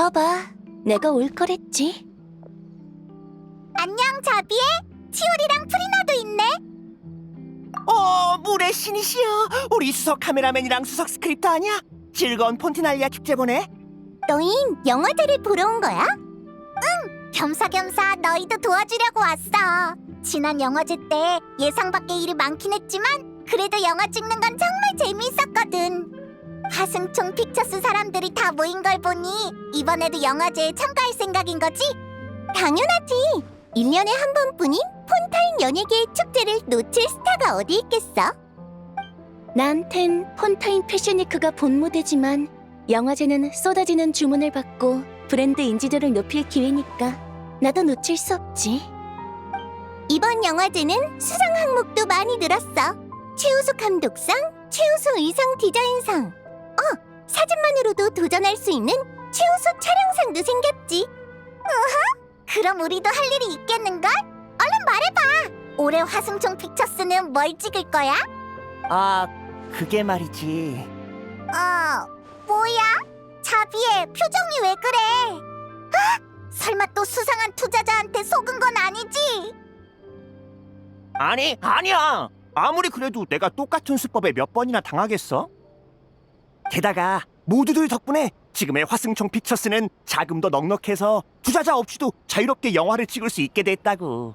거봐, 내가 올 거랬지. 안녕, 자비에. 치오리랑 프리나도 있네. 물의 신이시여. 우리 수석 카메라맨이랑 수석 스크립터 아니야? 즐거운 폰티날리아 축제 보내. 너흰 영화제를 보러 온 거야? 응, 겸사겸사 너희도 도와주려고 왔어. 지난 영화제 때 예상 밖의 일이 많긴 했지만 그래도 영화 찍는 건 정말 재미있었거든. 하승총 픽처스 사람들이 다 모인 걸 보니 이번에도 영화제에 참가할 생각인 거지? 당연하지. 1년에 한 번뿐인 폰타인 연예계의 축제를 놓칠 스타가 어디 있겠어? 나한텐 폰타인 패션위크가 본 무대지만 영화제는 쏟아지는 주문을 받고 브랜드 인지도를 높일 기회니까 나도 놓칠 수 없지. 이번 영화제는 수상 항목도 많이 늘었어. 최우수 감독상, 최우수 의상 디자인상. 사진만으로도 도전할 수 있는 최우수 촬영상도 생겼지. 그럼 우리도 할 일이 있겠는걸? 얼른 말해봐. 올해 화승총 픽처스는 뭘 찍을 거야? 그게 말이지. 뭐야? 자비에 표정이 왜 그래? 설마 또 수상한 투자자한테 속은 건 아니지? 아니야. 아무리 그래도 내가 똑같은 수법에 몇 번이나 당하겠어? 게다가 모두들 덕분에 지금의 화승총 픽처스는 자금도 넉넉해서 투자자 없이도 자유롭게 영화를 찍을 수 있게 됐다고.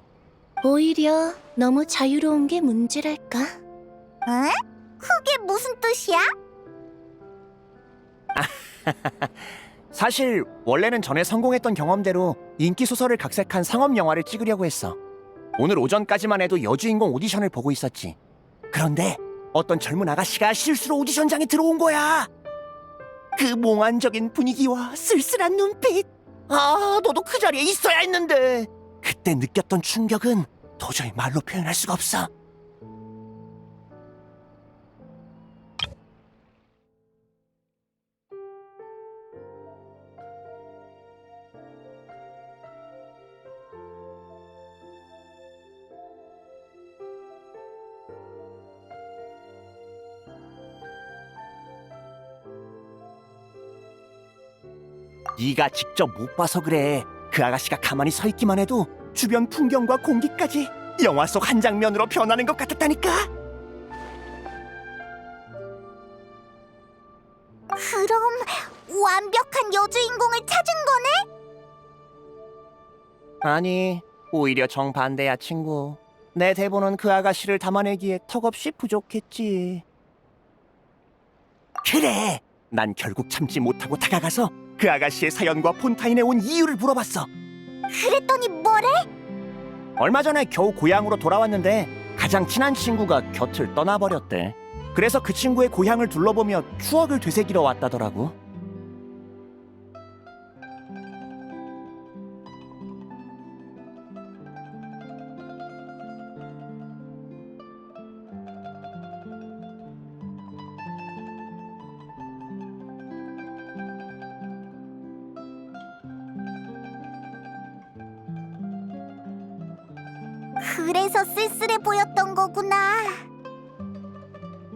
오히려 너무 자유로운 게 문제랄까? 응? 그게 무슨 뜻이야? 사실 원래는 전에 성공했던 경험대로 인기 소설을 각색한 상업 영화를 찍으려고 했어. 오늘 오전까지만 해도 여주인공 오디션을 보고 있었지. 그런데 어떤 젊은 아가씨가 실수로 오디션장에 들어온 거야. 그 몽환적인 분위기와 쓸쓸한 눈빛. 너도 그 자리에 있어야 했는데. 그때 느꼈던 충격은 도저히 말로 표현할 수가 없어. 네가 직접 못 봐서 그래. 그 아가씨가 가만히 서 있기만 해도 주변 풍경과 공기까지 영화 속 한 장면으로 변하는 것 같았다니까. 그럼 완벽한 여주인공을 찾은 거네? 아니, 오히려 정반대야, 친구. 내 대본은 그 아가씨를 담아내기에 턱없이 부족했지. 그래, 난 결국 참지 못하고 다가가서 그 아가씨의 사연과 폰타인에 온 이유를 물어봤어. 그랬더니 뭐래? 얼마 전에 겨우 고향으로 돌아왔는데 가장 친한 친구가 곁을 떠나버렸대. 그래서 그 친구의 고향을 둘러보며 추억을 되새기러 왔다더라고. 그래서 쓸쓸해 보였던 거구나.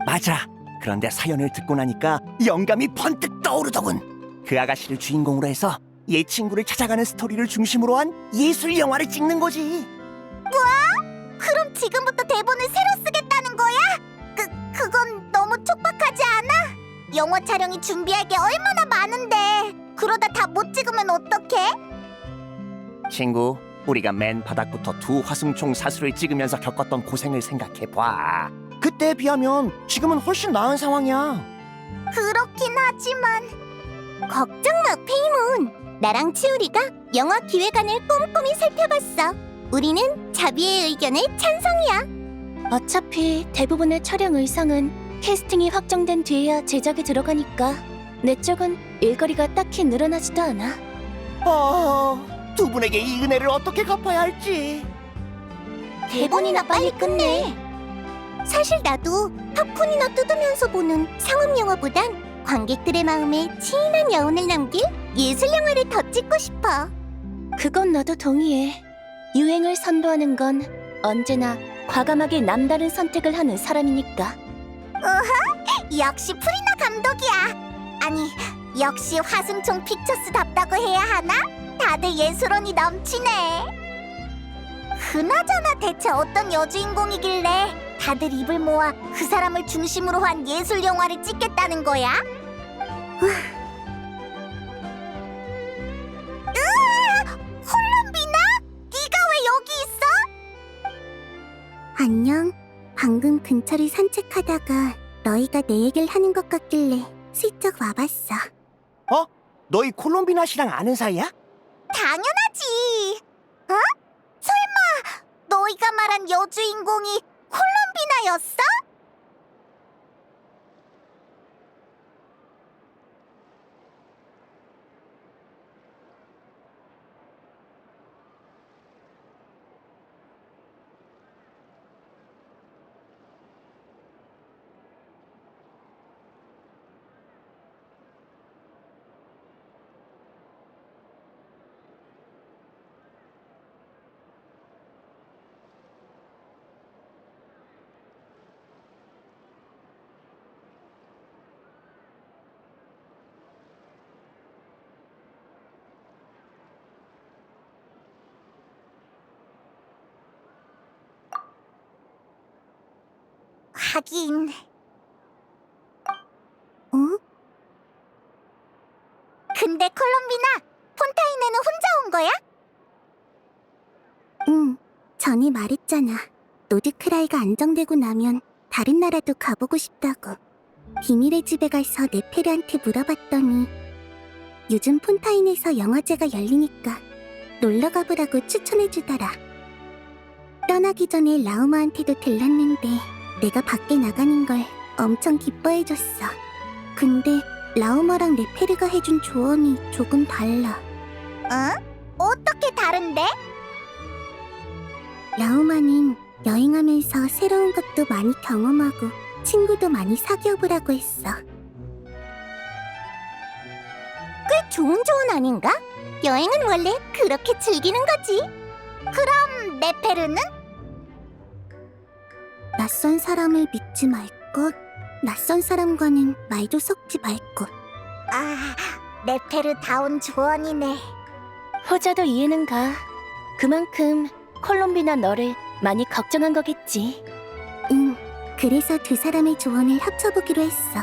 맞아. 그런데 사연을 듣고 나니까 영감이 번뜩 떠오르더군. 그 아가씨를 주인공으로 해서 얘 친구를 찾아가는 스토리를 중심으로 한 예술 영화를 찍는 거지. 그럼 지금부터 대본을 새로 쓰겠다는 거야? 그건 너무 촉박하지 않아? 영화 촬영이 준비할 게 얼마나 많은데 그러다 다 못 찍으면 어떡해? 친구, 우리가 맨 바닥부터 두 화승총 사수를 찍으면서 겪었던 고생을 생각해봐. 그때에 비하면 지금은 훨씬 나은 상황이야. 그렇긴 하지만 걱정 마, 페이몬. 나랑 치우리가 영화 기획안을 꼼꼼히 살펴봤어. 우리는 자비의 의견에 찬성이야. 어차피 대부분의 촬영 의상은 캐스팅이 확정된 뒤에야 제작에 들어가니까 내 쪽은 일거리가 딱히 늘어나지도 않아. 두 분에게 이 은혜를 어떻게 갚아야 할지. 대본이나 빨리 끝내. 사실 나도 팝콘이나 뜯으면서 보는 상업 영화보단 관객들의 마음에 진한 여운을 남길 예술 영화를 더 찍고 싶어. 그건 나도 동의해. 유행을 선도하는 건 언제나 과감하게 남다른 선택을 하는 사람이니까. 역시 프리나 감독이야. 아니, 역시 화승총 픽처스답다고 해야 하나? 다들 예술혼이 넘치네. 그나저나 대체 어떤 여주인공이길래 다들 입을 모아 그 사람을 중심으로 한 예술 영화를 찍겠다는 거야? 으아! 콜롬비나? 네가 왜 여기 있어? 안녕. 방금 근처를 산책하다가 너희가 내 얘기를 하는 것 같길래 슬쩍 와봤어. 너희 콜롬비나 씨랑 아는 사이야? 당연하지. 어? 설마 너희가 말한 여주인공이 콜롬비나였어? 하긴. 어? 근데 콜롬비나, 폰타인에는 혼자 온 거야? 응, 전에 말했잖아. 노드크라이가 안정되고 나면 다른 나라도 가보고 싶다고. 비밀의 집에 가서 네페르한테 물어봤더니 요즘 폰타인에서 영화제가 열리니까 놀러 가보라고 추천해주더라. 떠나기 전에 라우마한테도 들렀는데 내가 밖에 나가는 걸 엄청 기뻐해줬어. 근데 라우마랑 네페르가 해준 조언이 조금 달라. 어? 어떻게 다른데? 라우마는 여행하면서 새로운 것도 많이 경험하고 친구도 많이 사귀어보라고 했어. 꽤 좋은 조언 아닌가? 여행은 원래 그렇게 즐기는 거지. 그럼 네페르는? 낯선 사람을 믿지 말 것, 낯선 사람과는 말도 섞지 말 것. 아, 네페르다운 조언이네. 호자도 이해는 가. 그만큼 콜롬비나 너를 많이 걱정한 거겠지. 응, 그래서 두 사람의 조언을 합쳐보기로 했어.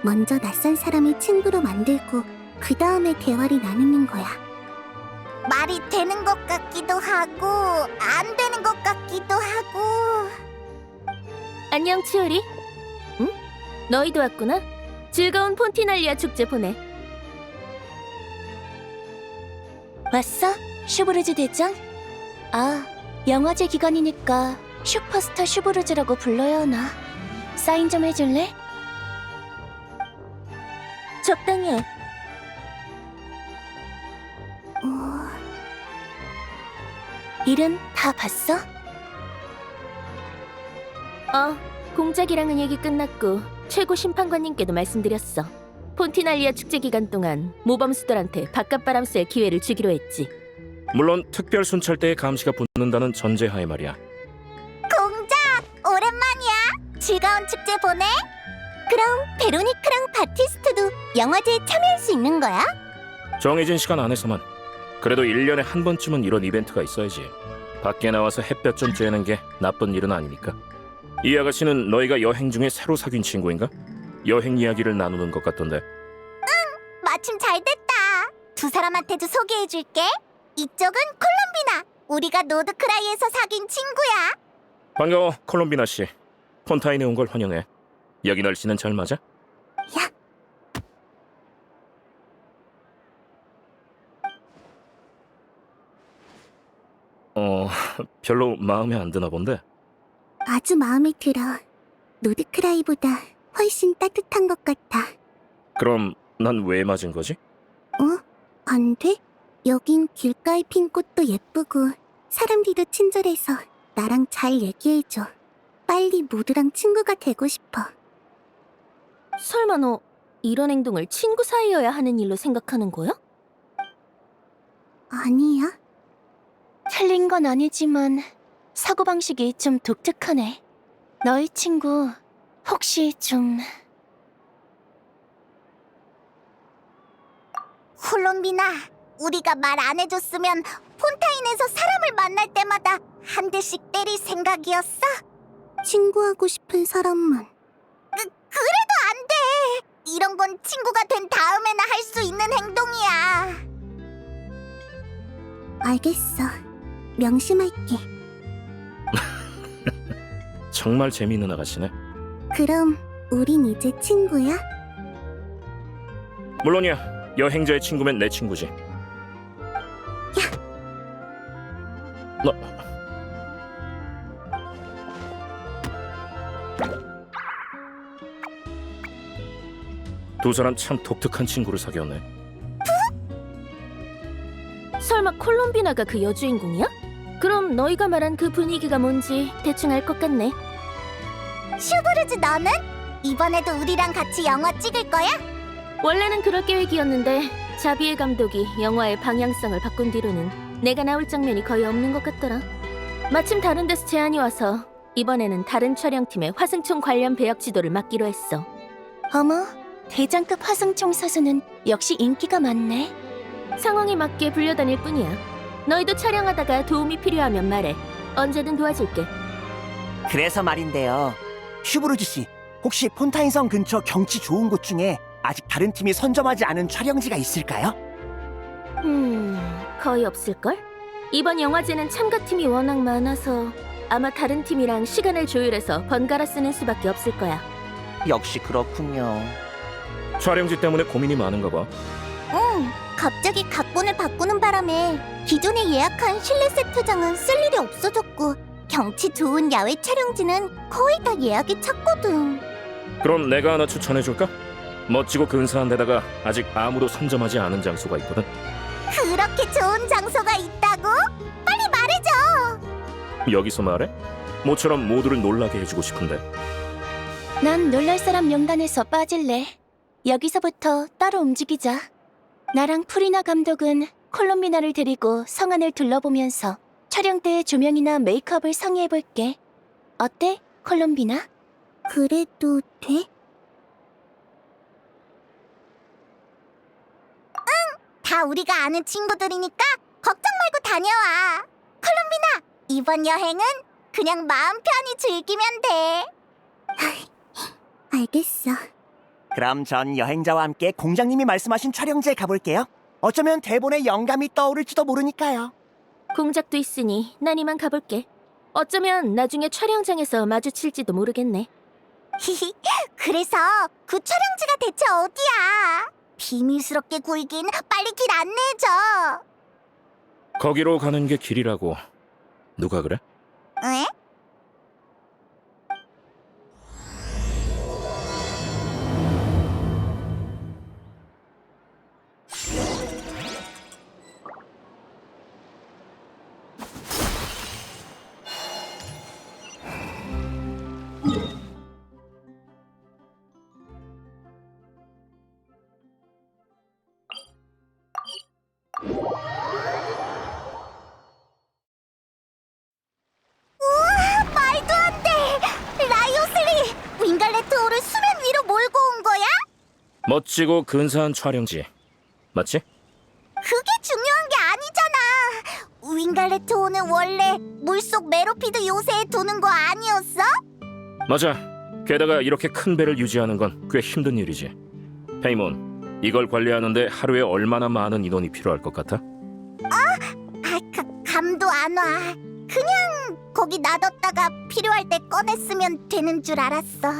먼저 낯선 사람을 친구로 만들고 그 다음에 대화를 나누는 거야. 말이 되는 것 같기도 하고 안 되는 것 같기도 하고. 안녕, 치오리. 응? 너희도 왔구나? 즐거운 폰티날리아 축제 보내. 왔어? 슈브르즈 대장? 아, 영화제 기간이니까 슈퍼스타 슈브르즈라고 불러야 하나? 사인 좀 해줄래? 적당히 해. 일은 다 봤어? 공작이랑은 얘기 끝났고 최고 심판관님께도 말씀드렸어. 폰티날리아 축제 기간 동안 모범수들한테 바깥바람 쐴 기회를 주기로 했지. 물론 특별 순찰대의 감시가 붙는다는 전제하에 말이야. 공작, 오랜만이야. 즐거운 축제 보내. 그럼 베로니크랑 바티스트도 영화제에 참여할 수 있는 거야? 정해진 시간 안에서만. 그래도 1년에 한 번쯤은 이런 이벤트가 있어야지. 밖에 나와서 햇볕 좀 쬐는 게 나쁜 일은 아니니까. 이 아가씨는 너희가 여행 중에 새로 사귄 친구인가? 여행 이야기를 나누는 것 같던데. 마침 잘 됐다. 두 사람한테도 소개해줄게. 이쪽은 콜롬비나. 우리가 노드크라이에서 사귄 친구야. 반가워, 콜롬비나 씨. 폰타인에 온 걸 환영해. 여기 날씨는 잘 맞아? 야. 별로 마음에 안 드나 본데. 아주 마음에 들어. 노드크라이보다 훨씬 따뜻한 것 같아. 그럼 난 왜 맞은 거지? 안 돼? 여긴 길가에 핀 꽃도 예쁘고 사람들도 친절해서 나랑 잘 얘기해줘. 빨리 모두랑 친구가 되고 싶어. 설마 너 이런 행동을 친구 사이여야 하는 일로 생각하는 거야? 아니야. 틀린 건 아니지만 사고방식이 좀 독특하네. 너희 친구 혹시 좀... 콜롬비나, 우리가 말 안 해줬으면 폰타인에서 사람을 만날 때마다 한 대씩 때릴 생각이었어? 친구하고 싶은 사람만. 그래도 안 돼! 이런 건 친구가 된 다음에나 할 수 있는 행동이야. 알겠어. 명심할게. 정말 재미있는 아가씨네. 그럼 우린 이제 친구야? 물론이야. 여행자의 친구면 내 친구지. 너 두 사람 참 독특한 친구를 사귀었네. 설마 콜롬비나가 그 여주인공이야? 그럼 너희가 말한 그 분위기가 뭔지 대충 알 것 같네. 슈브르즈, 너는? 이번에도 우리랑 같이 영화 찍을 거야? 원래는 그럴 계획이었는데 자비엘 감독이 영화의 방향성을 바꾼 뒤로는 내가 나올 장면이 거의 없는 것 같더라. 마침 다른 데서 제안이 와서 이번에는 다른 촬영팀의 화승총 관련 배역 지도를 맡기로 했어. 어머, 대장급 화승총 사수는 역시 인기가 많네. 상황에 맞게 불려다닐 뿐이야. 너희도 촬영하다가 도움이 필요하면 말해. 언제든 도와줄게. 그래서 말인데요. 슈브르즈 씨, 혹시 폰타인성 근처 경치 좋은 곳 중에 아직 다른 팀이 선점하지 않은 촬영지가 있을까요? 거의 없을걸? 이번 영화제는 참가팀이 워낙 많아서 아마 다른 팀이랑 시간을 조율해서 번갈아 쓰는 수밖에 없을 거야. 역시 그렇군요. 촬영지 때문에 고민이 많은가 봐. 응, 갑자기 각본을 바꾸는 바람에 기존에 예약한 실내 세트장은 쓸 일이 없어졌고 경치 좋은 야외 촬영지는 거의 다 예약이 찼거든. 그럼 내가 하나 추천해줄까? 멋지고 근사한 데다가 아직 아무도 선점하지 않은 장소가 있거든. 그렇게 좋은 장소가 있다고? 빨리 말해줘! 여기서 말해? 모처럼 모두를 놀라게 해주고 싶은데. 난 놀랄 사람 명단에서 빠질래. 여기서부터 따로 움직이자. 나랑 프리나 감독은 콜롬비나를 데리고 성안을 둘러보면서 촬영 때 조명이나 메이크업을 상의해볼게. 어때, 콜롬비나? 그래도 돼? 다 우리가 아는 친구들이니까 걱정 말고 다녀와. 콜롬비나, 이번 여행은 그냥 마음 편히 즐기면 돼. 알겠어. 그럼 전 여행자와 함께 공장님이 말씀하신 촬영지에 가볼게요. 어쩌면 대본에 영감이 떠오를지도 모르니까요. 공작도 있으니 난 이만 가볼게. 어쩌면 나중에 촬영장에서 마주칠지도 모르겠네. 그래서 그 촬영지가 대체 어디야? 비밀스럽게 구이긴 빨리 길 안내해줘. 거기로 가는 게 길이라고. 누가 그래? 에? 우와, 말도 안 돼! 라이오슬리! 윙갈레트 호를 수면 위로 몰고 온 거야? 멋지고 근사한 촬영지. 맞지? 그게 중요한 게 아니잖아. 윙갈레트 호는 원래 물속 메로피드 요새에 두는 거 아니었어? 맞아. 게다가 이렇게 큰 배를 유지하는 건 꽤 힘든 일이지. 페이몬, 이걸 관리하는데 하루에 얼마나 많은 인원이 필요할 것 같아? 감도 안 와. 그냥 거기 놔뒀다가 필요할 때 꺼냈으면 되는 줄 알았어.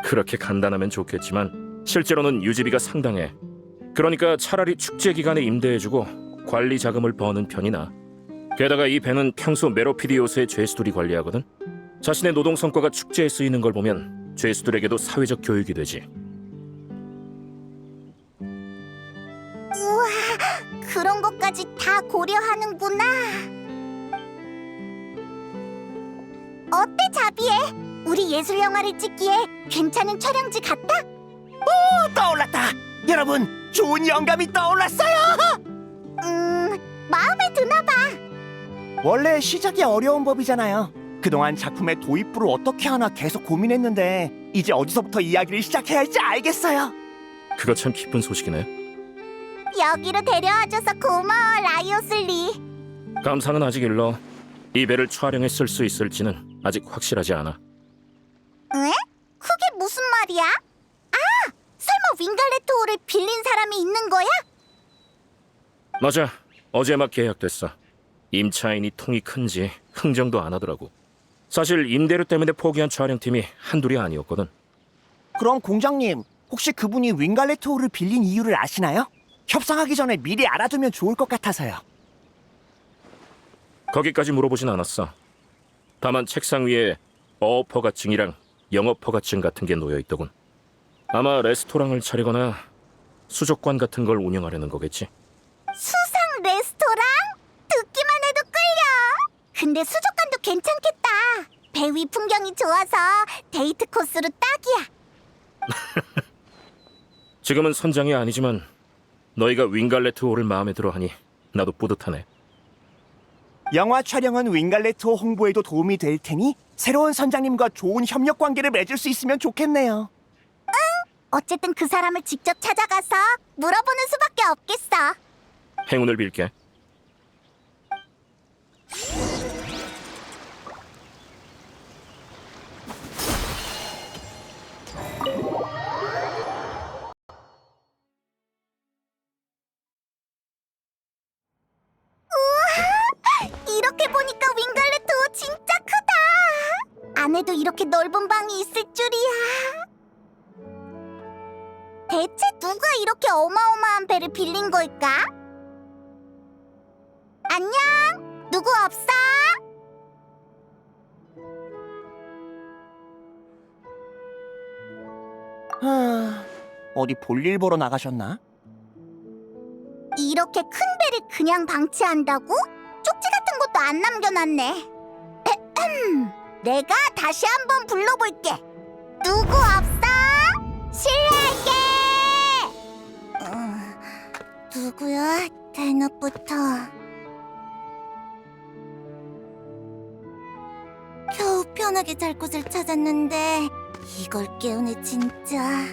그렇게 간단하면 좋겠지만 실제로는 유지비가 상당해. 그러니까 차라리 축제 기간에 임대해주고 관리 자금을 버는 편이 나아. 게다가 이 배는 평소 메로피드 요새의 죄수들이 관리하거든. 자신의 노동 성과가 축제에 쓰이는 걸 보면 죄수들에게도 사회적 교육이 되지. 우와, 그런 것까지 다 고려하는구나. 어때, 자비에? 우리 예술 영화를 찍기에 괜찮은 촬영지 같아? 떠올랐다. 여러분, 좋은 영감이 떠올랐어요. 마음에 드나 봐. 원래 시작이 어려운 법이잖아요. 그동안 작품의 도입부를 어떻게 하나 계속 고민했는데 이제 어디서부터 이야기를 시작해야 할지 알겠어요. 그거 참 기쁜 소식이네. 여기로 데려와줘서 고마워, 라이오슬리. 감상은 아직 일러. 이 배를 촬영에 쓸 수 있을지는 아직 확실하지 않아. 에? 그게 무슨 말이야? 아, 설마 윙갈레토호를 빌린 사람이 있는 거야? 맞아. 어제 막 계약됐어. 임차인이 통이 큰지 흥정도 안 하더라고. 사실 임대료 때문에 포기한 촬영팀이 한둘이 아니었거든. 그럼 공장님, 혹시 그분이 윙갈레토호를 빌린 이유를 아시나요? 협상하기 전에 미리 알아두면 좋을 것 같아서요. 거기까지 물어보진 않았어. 다만 책상 위에 어업허가증이랑 영업허가증 같은 게 놓여 있더군. 아마 레스토랑을 차리거나 수족관 같은 걸 운영하려는 거겠지. 수상 레스토랑? 듣기만 해도 끌려. 근데 수족관도 괜찮겠다. 배 위 풍경이 좋아서 데이트 코스로 딱이야. 지금은 선장이 아니지만 너희가 윙갈레트호를 마음에 들어하니 나도 뿌듯하네. 영화 촬영은 윙갈레토호 홍보에도 도움이 될 테니 새로운 선장님과 좋은 협력 관계를 맺을 수 있으면 좋겠네요. 어쨌든 그 사람을 직접 찾아가서 물어보는 수밖에 없겠어. 행운을 빌게. 이렇게 보니까 윙갈레토호 진짜 크다. 안에도 이렇게 넓은 방이 있을 줄이야. 대체 누가 이렇게 어마어마한 배를 빌린 걸까? 안녕? 누구 없어? 어디 볼일 보러 나가셨나? 이렇게 큰 배를 그냥 방치한다고? 쪽지 같은 것도 안 남겨놨네. 내가 다시 한번 불러볼게. 누구 없어? 실례할게. 누구야? 대낮부터. 겨우 편하게 잘 곳을 찾았는데 이걸 깨우네 진짜.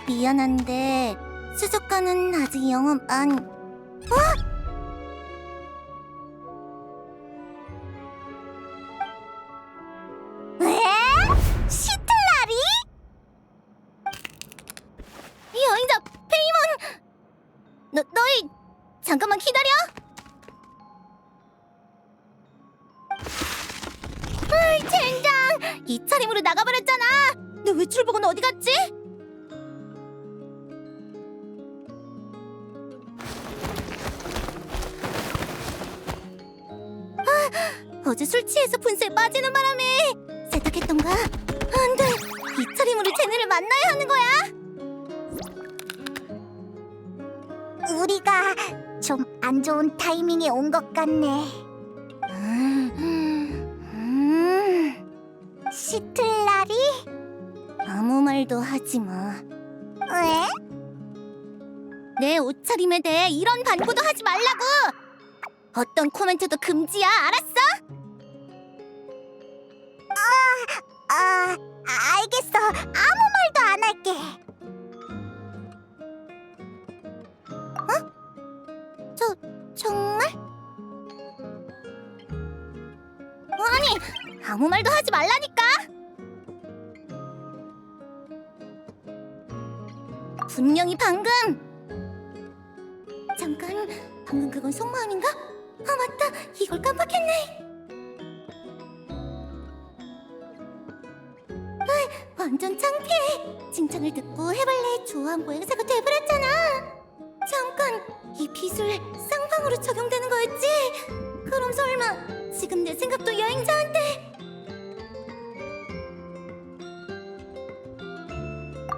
미안한데 수족관은 아직 영업 안... 왜? 시틀라리? 여행자 페이몬! 너희 잠깐만 기다려! 젠장! 이 차림으로 나가버렸잖아! 내 외출복은 어디 갔지? 어제 술 취해서 분수에 빠지는 바람에 세탁했던가? 안 돼! 이 차림으로 쟤네를 만나야 하는 거야! 우리가 좀 안 좋은 타이밍에 온 것 같네. 시틀라리? 아무 말도 하지 마. 왜? 내 옷차림에 대해 이런 반고도 하지 말라고! 어떤 코멘트도 금지야, 알았어? 알겠어. 아무 말도 안 할게. 정말? 아니, 아무 말도 하지 말라니까! 분명히 방금! 잠깐, 방금 그건 속마음인가? 아 맞다, 이걸 깜빡했네. 완전 창피해. 칭찬을 듣고 해발레의 좋아한 모양새가 돼버렸잖아. 잠깐, 이 비술 쌍방으로 적용되는 거였지? 그럼 설마 지금 내 생각도 여행자한테?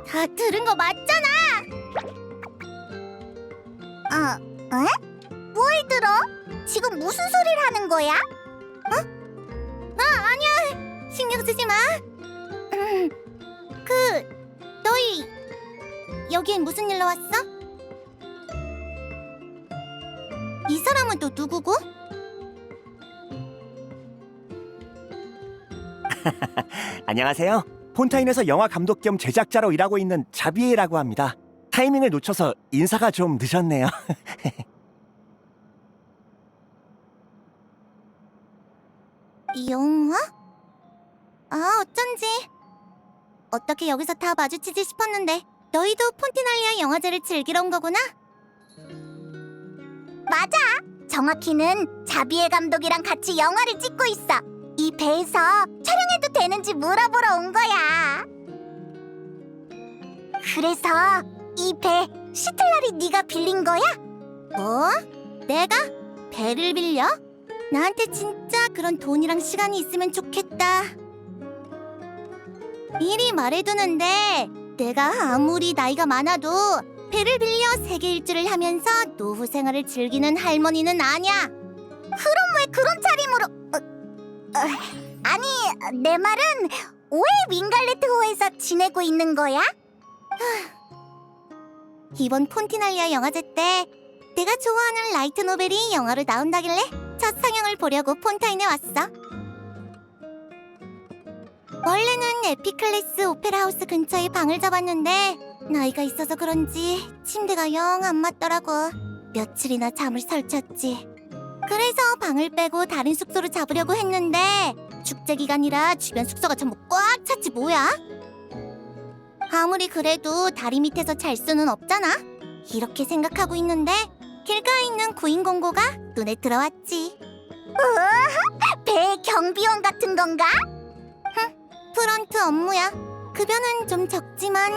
다 들은 거 맞잖아. 에? 뭘 들어? 지금 무슨 소리를 하는 거야? 아니야. 신경 쓰지 마. 너희 여기엔 무슨 일로 왔어? 이 사람은 또 누구고? 안녕하세요. 폰타인에서 영화 감독 겸 제작자로 일하고 있는 자비에라고 합니다. 타이밍을 놓쳐서 인사가 좀 늦었네요. 영화? 아, 어쩐지. 어떻게 여기서 다 마주치지 싶었는데 너희도 폰티날리아 영화제를 즐기러 온 거구나? 맞아. 정확히는 자비에 감독이랑 같이 영화를 찍고 있어. 이 배에서 촬영해도 되는지 물어보러 온 거야. 그래서 이 배 시틀라리 네가 빌린 거야? 뭐? 내가? 배를 빌려? 나한테 진짜 그런 돈이랑 시간이 있으면 좋겠다. 미리 말해두는데 내가 아무리 나이가 많아도 배를 빌려 세계 일주를 하면서 노후 생활을 즐기는 할머니는 아니야. 그럼 왜 그런 차림으로... 아니, 내 말은 왜 윙갈레트호에서 지내고 있는 거야? 이번 폰티날리아 영화제 때 내가 좋아하는 라이트 노벨이 영화로 나온다길래 첫 상영을 보려고 폰타인에 왔어. 원래는 에피클래스 오페라 하우스 근처에 방을 잡았는데 나이가 있어서 그런지 침대가 영 안 맞더라고. 며칠이나 잠을 설쳤지. 그래서 방을 빼고 다른 숙소로 잡으려고 했는데 축제 기간이라 주변 숙소가 전부 꽉 찼지 뭐야? 아무리 그래도 다리 밑에서 잘 수는 없잖아. 이렇게 생각하고 있는데 길가에 있는 구인 공고가 눈에 들어왔지. 우와, 배 경비원 같은 건가? 프런트 업무야. 급여는 좀 적지만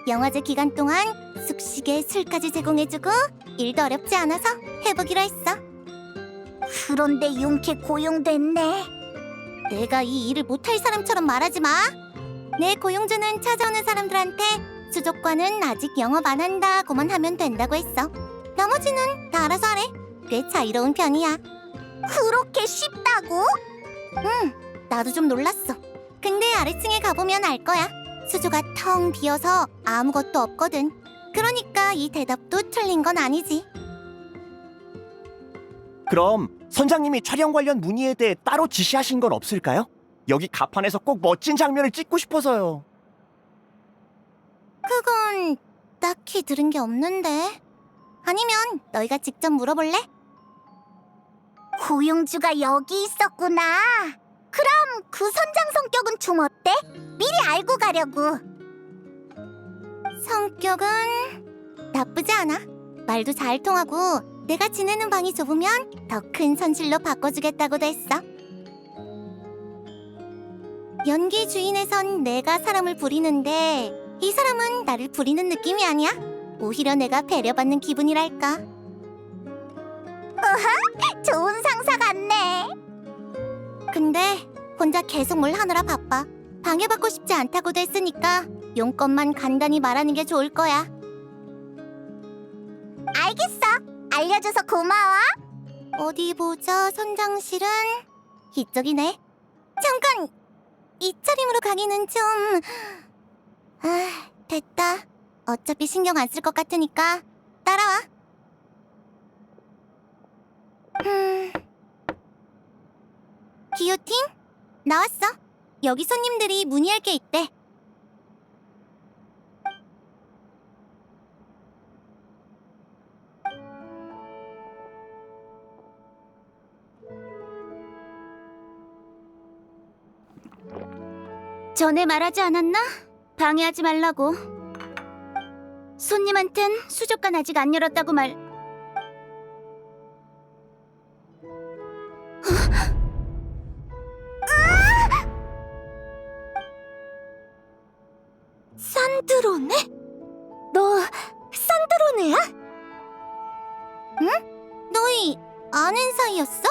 영화제 기간 동안 숙식에 술까지 제공해주고 일도 어렵지 않아서 해보기로 했어. 그런데 용케 고용됐네. 내가 이 일을 못할 사람처럼 말하지 마. 내 고용주는 찾아오는 사람들한테 수족관은 아직 영업 안 한다고만 하면 된다고 했어. 나머지는 다 알아서 하래. 꽤 자유로운 편이야. 그렇게 쉽다고? 응, 나도 좀 놀랐어. 근데 아래층에 가보면 알 거야. 수조가 텅 비어서 아무것도 없거든. 그러니까 이 대답도 틀린 건 아니지. 그럼 선장님이 촬영 관련 문의에 대해 따로 지시하신 건 없을까요? 여기 가판에서 꼭 멋진 장면을 찍고 싶어서요. 그건 딱히 들은 게 없는데. 아니면 너희가 직접 물어볼래? 고용주가 여기 있었구나. 그럼 그 선장 성격은 좀 어때? 미리 알고 가려고. 성격은 나쁘지 않아. 말도 잘 통하고 내가 지내는 방이 좁으면 더 큰 선실로 바꿔주겠다고도 했어. 연기 주인에선 내가 사람을 부리는데 이 사람은 나를 부리는 느낌이 아니야. 오히려 내가 배려받는 기분이랄까. 우와, 좋은 상사 같네. 근데 혼자 계속 뭘 하느라 바빠. 방해받고 싶지 않다고도 했으니까 용건만 간단히 말하는 게 좋을 거야. 알겠어. 알려줘서 고마워. 어디 보자. 선장실은 이쪽이네. 잠깐! 이 차림으로 가기는 좀... 됐다. 어차피 신경 안 쓸 것 같으니까 따라와. 기요틴? 나왔어. 여기 손님들이 문의할 게 있대. 전에 말하지 않았나? 방해하지 말라고. 손님한텐 수족관 아직 안 열었다고 말... 산드로네? 너 산드로네야? 응? 너희 아는 사이였어?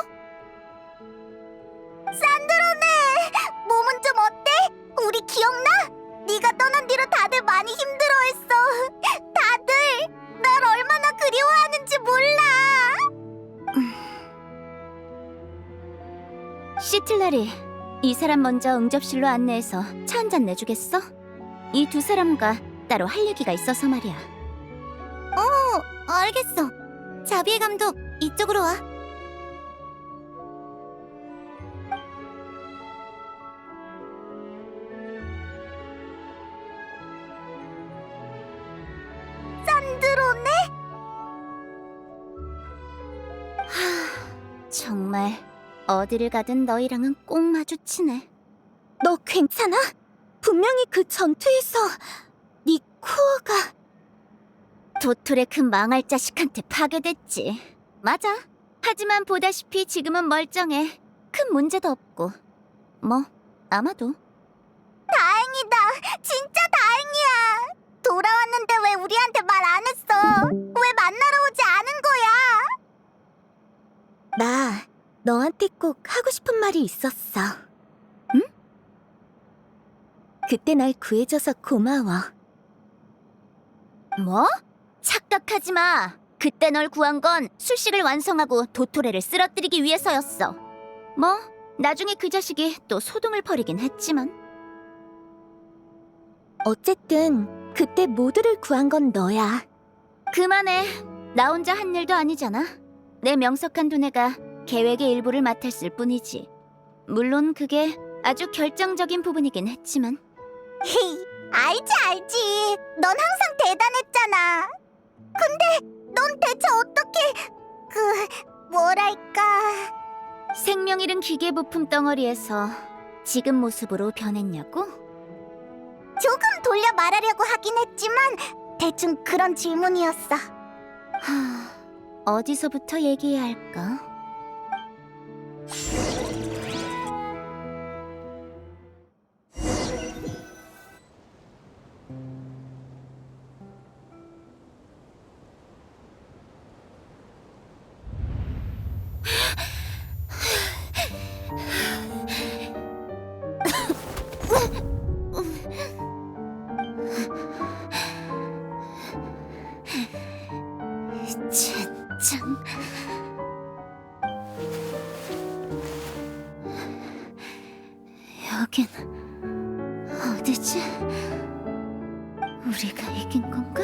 산드로네! 몸은 좀 어때? 우리 기억나? 네가 떠난 뒤로 다들 많이 힘들어했어. 다들 날 얼마나 그리워하는지 몰라. 시틀라리, 이 사람 먼저 응접실로 안내해서 차 한 잔 내주겠어? 이 두 사람과 따로 할 얘기가 있어서 말이야. 알겠어. 자비에 감독, 이쪽으로 와. 정말 어디를 가든 너희랑은 꼭 마주치네. 너 괜찮아? 분명히 그 전투에서 네 코어가 도토레 그 망할 자식한테 파괴됐지. 맞아. 하지만 보다시피 지금은 멀쩡해. 큰 문제도 없고. 뭐 아마도. 다행이다. 진짜 다행이야. 돌아왔는데 왜 우리한테 말 안 했어? 왜 만나러 오지 않은 거야? 나 너한테 꼭 하고 싶은 말이 있었어. 응? 그때 날 구해줘서 고마워. 뭐? 착각하지 마. 그때 널 구한 건 술식을 완성하고 도토레를 쓰러뜨리기 위해서였어. 뭐 나중에 그 자식이 또 소동을 벌이긴 했지만. 어쨌든 그때 모두를 구한 건 너야. 그만해. 나 혼자 한 일도 아니잖아. 내 명석한 두뇌가 계획의 일부를 맡았을 뿐이지. 물론 그게 아주 결정적인 부분이긴 했지만. 알지. 넌 항상 대단했잖아. 근데 넌 대체 어떻게 뭐랄까. 생명 잃은 기계 부품 덩어리에서 지금 모습으로 변했냐고? 조금 돌려 말하려고 하긴 했지만 대충 그런 질문이었어. 어디서부터 얘기해야 할까? 젠장. 여긴 어디지? 우리가 이긴 건가?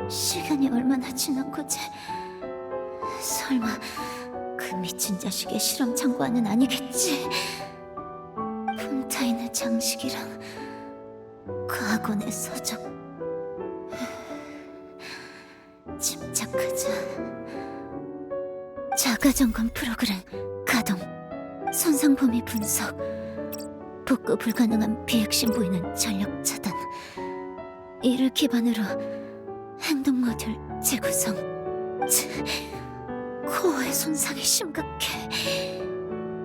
시간이 얼마나 지난 거지? 설마 그 미친 자식의 실험 창고안은 아니겠지? 폰타인의 장식이랑 과거의 서적. 침착하자. 자가점검 프로그램 가동. 손상 범위 분석. 복구 불가능한 비핵심 보이는 전력 차단. 이를 기반으로 행동 모듈 재구성. 코어의 손상이 심각해.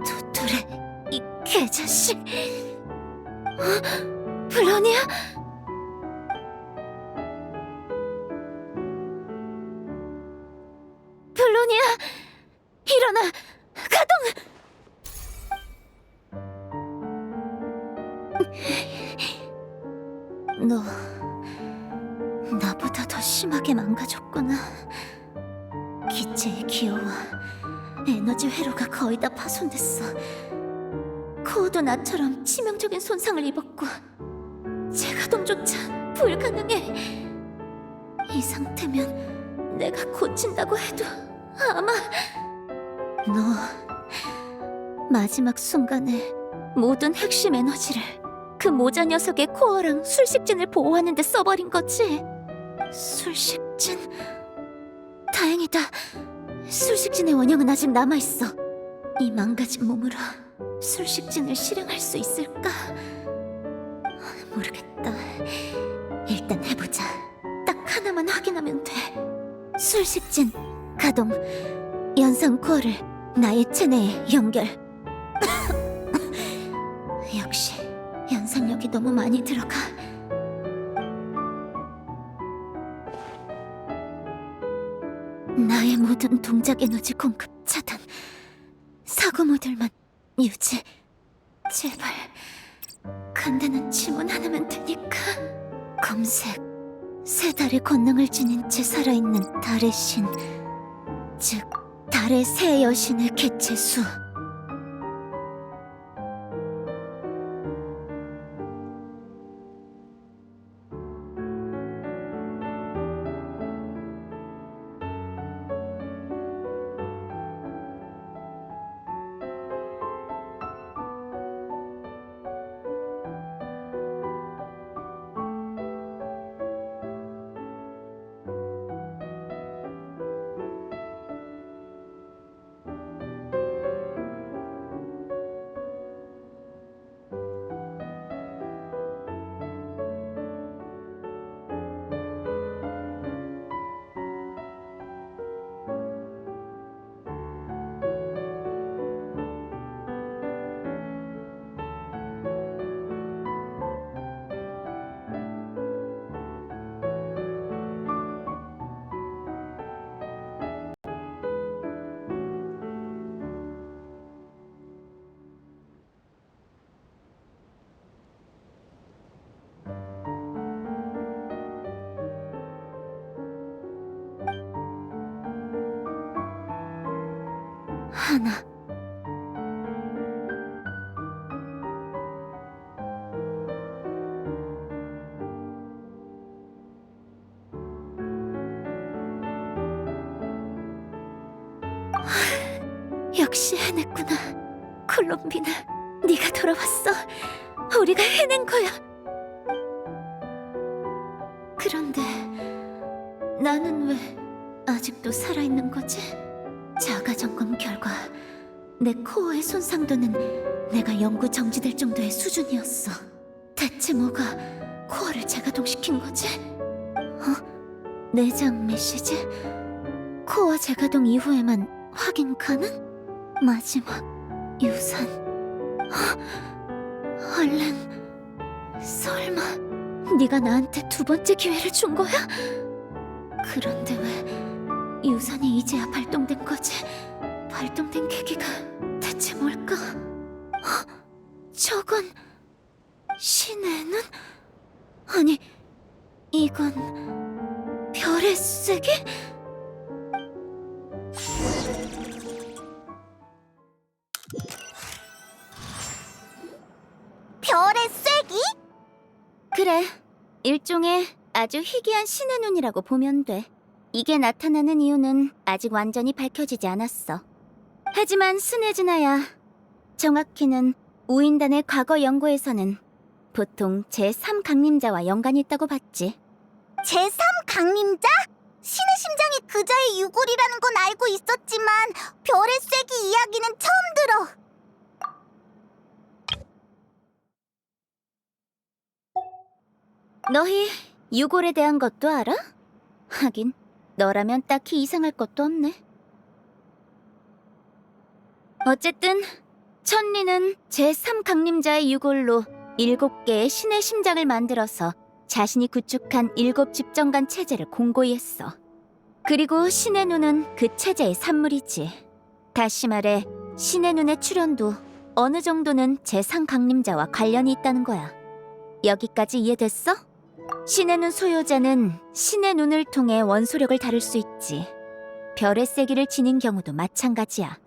도토레 이 개자식. 블러니아? 블로니아, 일어나! 가동! 너 나보다 더 심하게 망가졌구나. 기체의 기여와 에너지 회로가 거의 다 파손됐어. 코어도 나처럼 치명적인 손상을 입었고 재가동조차 불가능해. 이 상태면 내가 고친다고 해도 아마. 너 마지막 순간에 모든 핵심 에너지를 그 모자 녀석의 코어랑 술식진을 보호하는 데 써버린 거지. 술식진? 다행이다. 술식진의 원형은 아직 남아있어. 이 망가진 몸으로 술식진을 실행할 수 있을까? 모르겠다. 일단 해보자. 딱 하나만 확인하면 돼. 술식진 가동. 연상 코어를 나의 체내에 연결. 역시 연상력이 너무 많이 들어가. 나의 모든 동작 에너지 공급 차단. 사고 모델만 유지. 제발 간단한 지문 하나면 되니까. 검색. 새 달의 권능을 지닌 채 살아있는 달의 신, 즉 달의 새 여신의 개체수. 하나. 역시 해냈구나. 콜롬비나, 네가 돌아왔어. 우리가 해낸 거야. 그런데 나는 왜 아직도 살아있는 거지? 자가점검 결과 내 코어의 손상도는 내가 연구 정지될 정도의 수준이었어. 대체 뭐가 코어를 재가동시킨 거지? 내장 메시지? 코어 재가동 이후에만 확인 가능? 마지막 유산. 얼른. 설마 네가 나한테 두 번째 기회를 준 거야? 그런데 왜 유산이 이제야 발동된 거지? 발동된 계기가 대체 뭘까? 저건 신의 눈? 아니, 이건 별의 세계? 별의 쐐기? 그래, 일종의 아주 희귀한 신의 눈이라고 보면 돼. 이게 나타나는 이유는 아직 완전히 밝혀지지 않았어. 하지만 스네즈나야, 정확히는 우인단의 과거 연구에서는 보통 제3강림자와 연관이 있다고 봤지. 제3강림자? 신의 심장이 그자의 유골이라는 건 알고 있었지만 별의 쐐기 이야기는 처음 들어. 너희 유골에 대한 것도 알아? 하긴 너라면 딱히 이상할 것도 없네. 어쨌든 천리는 제3강림자의 유골로 7개의 신의 심장을 만들어서 자신이 구축한 7집정관 체제를 공고히 했어. 그리고 신의 눈은 그 체제의 산물이지. 다시 말해 신의 눈의 출현도 어느 정도는 제3강림자와 관련이 있다는 거야. 여기까지 이해됐어? 신의 눈 소유자는 신의 눈을 통해 원소력을 다룰 수 있지. 별의 세기를 지닌 경우도 마찬가지야.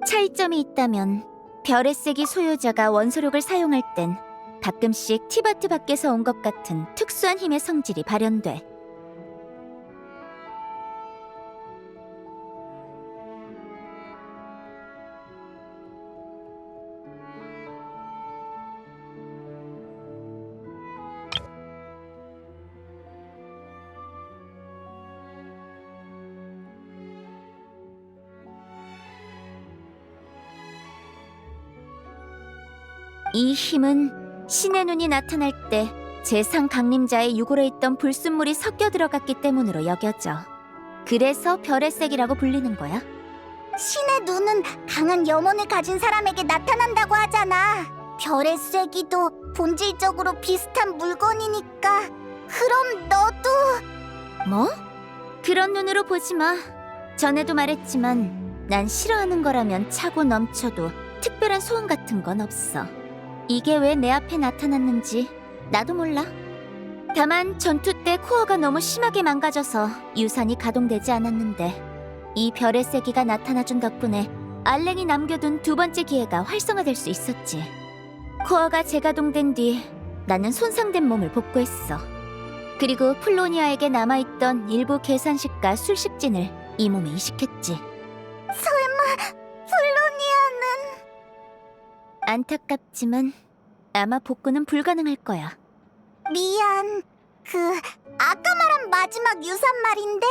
차이점이 있다면 별의 세기 소유자가 원소력을 사용할 땐 가끔씩 티바트 밖에서 온 것 같은 특수한 힘의 성질이 발현돼. 이 힘은 신의 눈이 나타날 때 제3강림자의 유골에 있던 불순물이 섞여 들어갔기 때문으로 여겨져. 그래서 별의 색이라고 불리는 거야. 신의 눈은 강한 염원을 가진 사람에게 나타난다고 하잖아. 별의 쐐기도 본질적으로 비슷한 물건이니까. 그럼 너도... 뭐? 그런 눈으로 보지 마. 전에도 말했지만 난 싫어하는 거라면 차고 넘쳐도 특별한 소원 같은 건 없어. 이게 왜 내 앞에 나타났는지 나도 몰라. 다만 전투 때 코어가 너무 심하게 망가져서 유산이 가동되지 않았는데 이 별의 세기가 나타나준 덕분에 알랭이 남겨둔 두 번째 기회가 활성화될 수 있었지. 코어가 재가동된 뒤 나는 손상된 몸을 복구했어. 그리고 플로니아에게 남아있던 일부 계산식과 술식진을 이 몸에 이식했지. 설마 플로니아는... 안타깝지만 아마 복구는 불가능할 거야. 미안. 아까 말한 마지막 유산 말인데.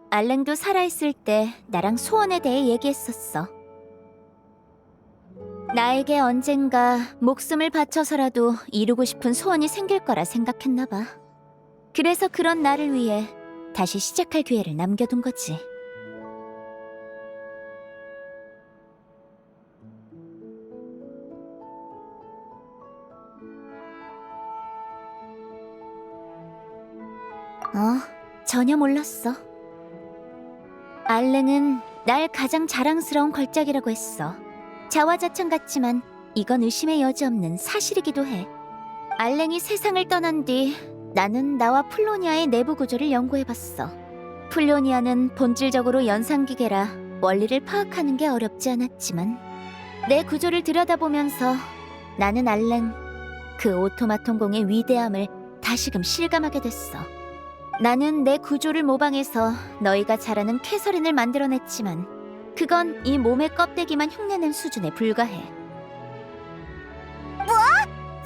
알랭도 살아있을 때 나랑 소원에 대해 얘기했었어. 나에게 언젠가 목숨을 바쳐서라도 이루고 싶은 소원이 생길 거라 생각했나 봐. 그래서 그런 나를 위해 다시 시작할 기회를 남겨둔 거지. 전혀 몰랐어. 알랭은 날 가장 자랑스러운 걸작이라고 했어. 자화자찬 같지만 이건 의심의 여지 없는 사실이기도 해. 알랭이 세상을 떠난 뒤 나는 나와 플로니아의 내부 구조를 연구해봤어. 플로니아는 본질적으로 연상기계라 원리를 파악하는 게 어렵지 않았지만 내 구조를 들여다보면서 나는 알랭, 그 오토마통공의 위대함을 다시금 실감하게 됐어. 나는 내 구조를 모방해서 너희가 잘 아는 캐서린을 만들어냈지만 그건 이 몸의 껍데기만 흉내낸 수준에 불과해.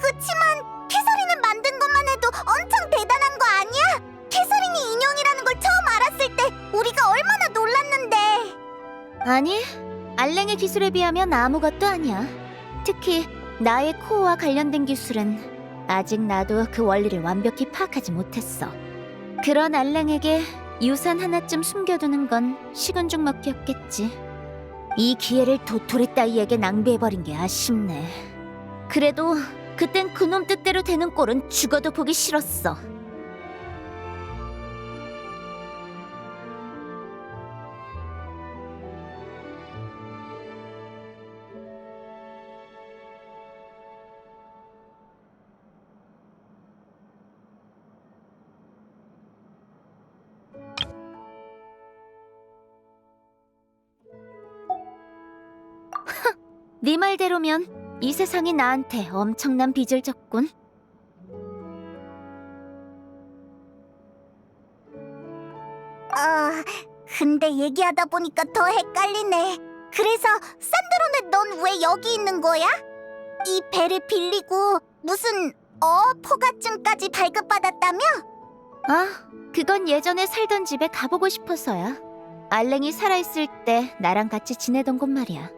그치만 캐서린을 만든 것만 해도 엄청 대단한 거 아니야? 캐서린이 인형이라는 걸 처음 알았을 때 우리가 얼마나 놀랐는데. 아니, 알랭의 기술에 비하면 아무것도 아니야. 특히 나의 코어와 관련된 기술은 아직 나도 그 원리를 완벽히 파악하지 못했어. 그런 알랭에게 유산 하나쯤 숨겨두는 건 식은 죽 먹기였겠지. 이 기회를 도토리 따위에게 낭비해버린 게 아쉽네. 그래도 그땐 그놈 뜻대로 되는 꼴은 죽어도 보기 싫었어. 네 말대로면 이 세상이 나한테 엄청난 빚을 졌군. 근데 얘기하다 보니까 더 헷갈리네. 그래서 산드로네, 넌 왜 여기 있는 거야? 이 배를 빌리고 무슨 허가증까지 발급받았다며? 아, 그건 예전에 살던 집에 가보고 싶어서야. 알랭이 살아있을 때 나랑 같이 지내던 곳 말이야.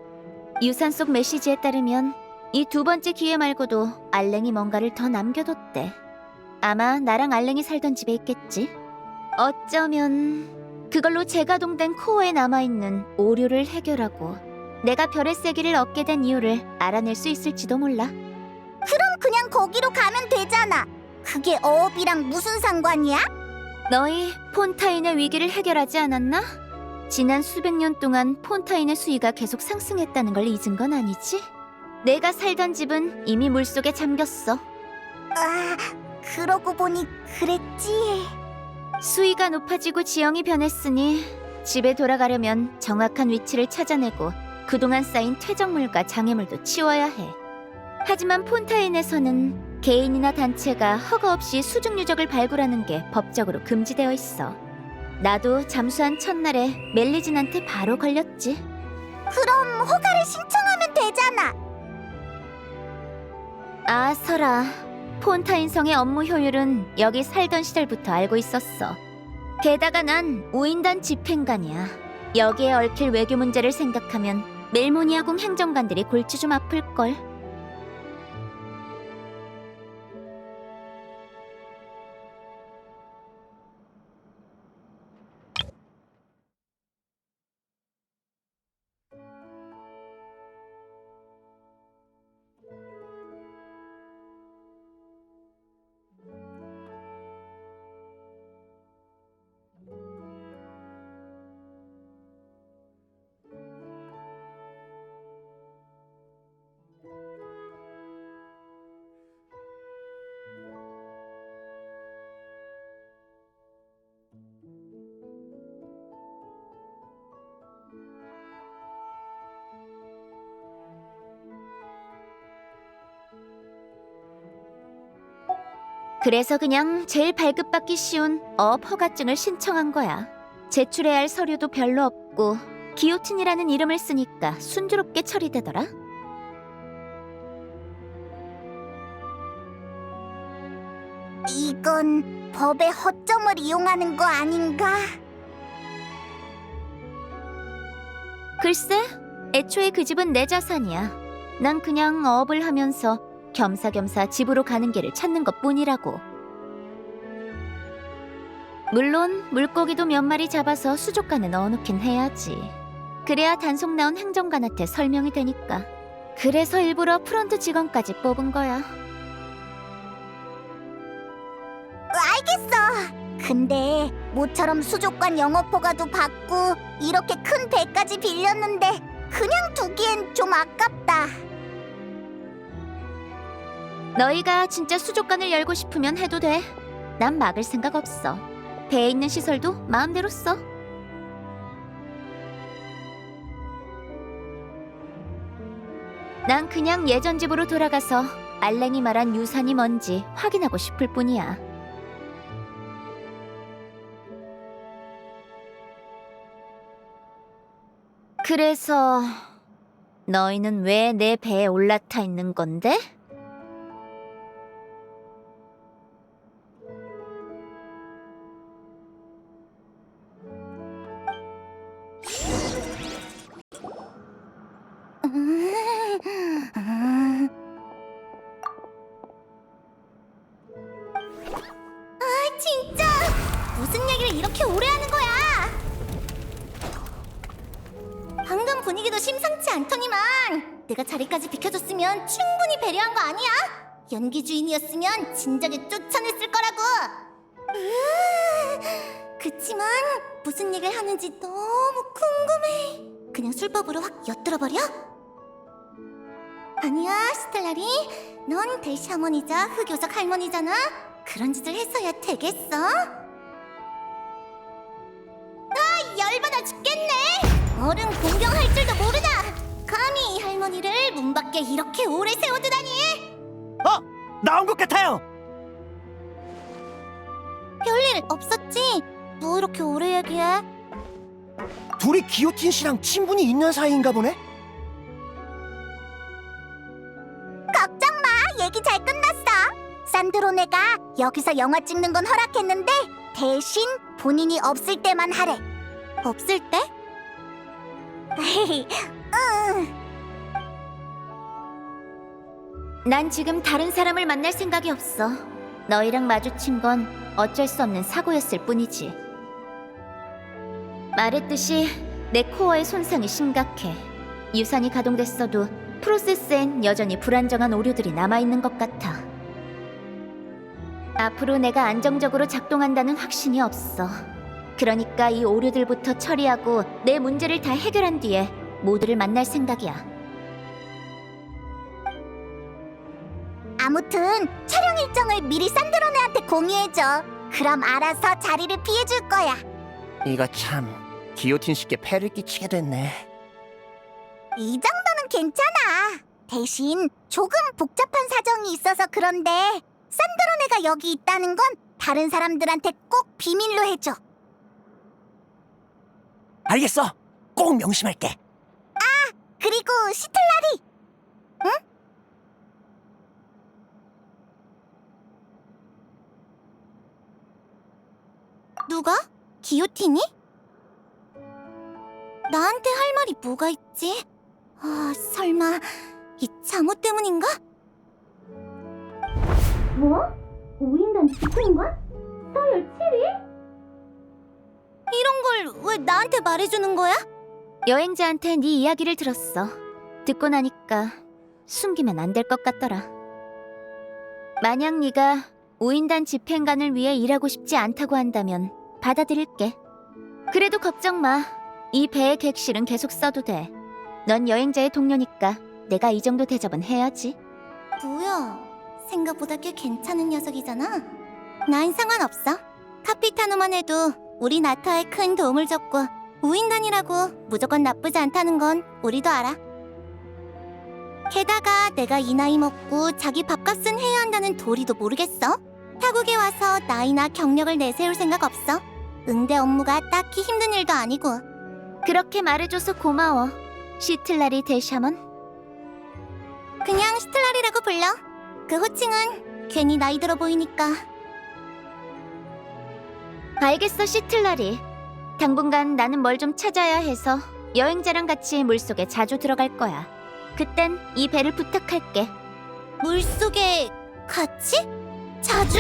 유산 속 메시지에 따르면 이 두 번째 기회 말고도 알랭이 뭔가를 더 남겨뒀대. 아마 나랑 알랭이 살던 집에 있겠지. 어쩌면 그걸로 재가동된 코어에 남아있는 오류를 해결하고 내가 별의 세기를 얻게 된 이유를 알아낼 수 있을지도 몰라. 그럼 그냥 거기로 가면 되잖아. 그게 어업이랑 무슨 상관이야? 너희 폰타인의 위기를 해결하지 않았나? 지난 수백 년 동안 폰타인의 수위가 계속 상승했다는 걸 잊은 건 아니지? 내가 살던 집은 이미 물속에 잠겼어. 그러고 보니 그랬지. 수위가 높아지고 지형이 변했으니 집에 돌아가려면 정확한 위치를 찾아내고 그동안 쌓인 퇴적물과 장애물도 치워야 해. 하지만 폰타인에서는 개인이나 단체가 허가 없이 수중 누적을 발굴하는 게 법적으로 금지되어 있어. 나도 잠수한 첫날에 멜리진한테 바로 걸렸지. 그럼 허가를 신청하면 되잖아. 아서라, 폰타인 성의 업무 효율은 여기 살던 시절부터 알고 있었어. 게다가 난 우인단 집행관이야. 여기에 얽힐 외교 문제를 생각하면 멜모니아궁 행정관들이 골치 좀 아플걸. 그래서 그냥 제일 발급받기 쉬운 어업 허가증을 신청한 거야. 제출해야 할 서류도 별로 없고 기요틴이라는 이름을 쓰니까 순조롭게 처리되더라. 이건 법의 허점을 이용하는 거 아닌가? 글쎄, 애초에 그 집은 내 자산이야. 난 그냥 어업을 하면서 겸사겸사 집으로 가는 길을 찾는 것뿐이라고. 물론 물고기도 몇 마리 잡아서 수족관에 넣어놓긴 해야지. 그래야 단속 나온 행정관한테 설명이 되니까. 그래서 일부러 프런트 직원까지 뽑은 거야. 알겠어. 근데 모처럼 수족관 영업 허가도 받고 이렇게 큰 배까지 빌렸는데 그냥 두기엔 좀 아깝다. 너희가 진짜 수족관을 열고 싶으면 해도 돼. 난 막을 생각 없어. 배에 있는 시설도 마음대로 써. 난 그냥 예전 집으로 돌아가서 알렌이 말한 유산이 뭔지 확인하고 싶을 뿐이야. 그래서 너희는 왜 내 배에 올라타 있는 건데? 진짜 무슨 얘기를 이렇게 오래 하는 거야? 방금 분위기도 심상치 않더니만 내가 자리까지 비켜줬으면 충분히 배려한 거 아니야? 연기 주인이었으면 진작에 쫓아냈을 거라고. 그치만 무슨 얘기를 하는지 너무 궁금해. 그냥 술법으로 확 엿들어버려? 아니야, 스텔라리. 넌 델샤머니자 흑요석 할머니잖아. 그런 짓을 해서야 되겠어? 열받아 죽겠네. 어른 공경할 줄도 모르나. 감히 이 할머니를 문 밖에 이렇게 오래 세워두다니. 나온 것 같아요. 별일 없었지? 뭐 이렇게 오래 얘기해? 둘이 기요틴 씨랑 친분이 있는 사이인가 보네. 걱정 마, 얘기 잘 끝났어. 산드로네가 여기서 영화 찍는 건 허락했는데 대신 본인이 없을 때만 하래. 없을 때? 난 지금 다른 사람을 만날 생각이 없어. 너희랑 마주친 건 어쩔 수 없는 사고였을 뿐이지. 말했듯이 내 코어의 손상이 심각해. 유산이 가동됐어도 프로세스엔 여전히 불안정한 오류들이 남아있는 것 같아. 앞으로 내가 안정적으로 작동한다는 확신이 없어. 그러니까 이 오류들부터 처리하고 내 문제를 다 해결한 뒤에 모두를 만날 생각이야. 아무튼 촬영 일정을 미리 산드로네한테 공유해줘. 그럼 알아서 자리를 피해줄 거야. 이거 참 기요틴 씨께 폐를 끼치게 됐네. 이 정도는 괜찮아. 대신 조금 복잡한 사정이 있어서 그런데 산드로네가 여기 있다는 건 다른 사람들한테 꼭 비밀로 해줘. 알겠어. 꼭 명심할게. 그리고 시틀라리. 응? 누가? 기요틴이? 나한테 할 말이 뭐가 있지? 설마 이 잠옷 때문인가? 뭐? 5인단 집행관? 서열 7위? 이런 걸 왜 나한테 말해주는 거야? 여행자한테 네 이야기를 들었어. 듣고 나니까 숨기면 안 될 것 같더라. 만약 네가 5인단 집행관을 위해 일하고 싶지 않다고 한다면 받아들일게. 그래도 걱정 마. 이 배의 객실은 계속 써도 돼. 넌 여행자의 동료니까 내가 이 정도 대접은 해야지. 뭐야, 생각보다 꽤 괜찮은 녀석이잖아. 난 상관없어. 카피타노만 해도 우리 나타에 큰 도움을 줬고 우인단이라고 무조건 나쁘지 않다는 건 우리도 알아. 게다가 내가 이 나이 먹고 자기 밥값은 해야 한다는 도리도 모르겠어? 타국에 와서 나이나 경력을 내세울 생각 없어. 응대 업무가 딱히 힘든 일도 아니고. 그렇게 말해줘서 고마워. 시틀라리 델샤먼. 그냥 시틀라리라고 불러. 그 호칭은 괜히 나이 들어 보이니까. 알겠어, 시틀라리. 당분간 나는 뭘 좀 찾아야 해서 여행자랑 같이 물속에 자주 들어갈 거야. 그땐 이 배를 부탁할게. 물속에 같이? 자주?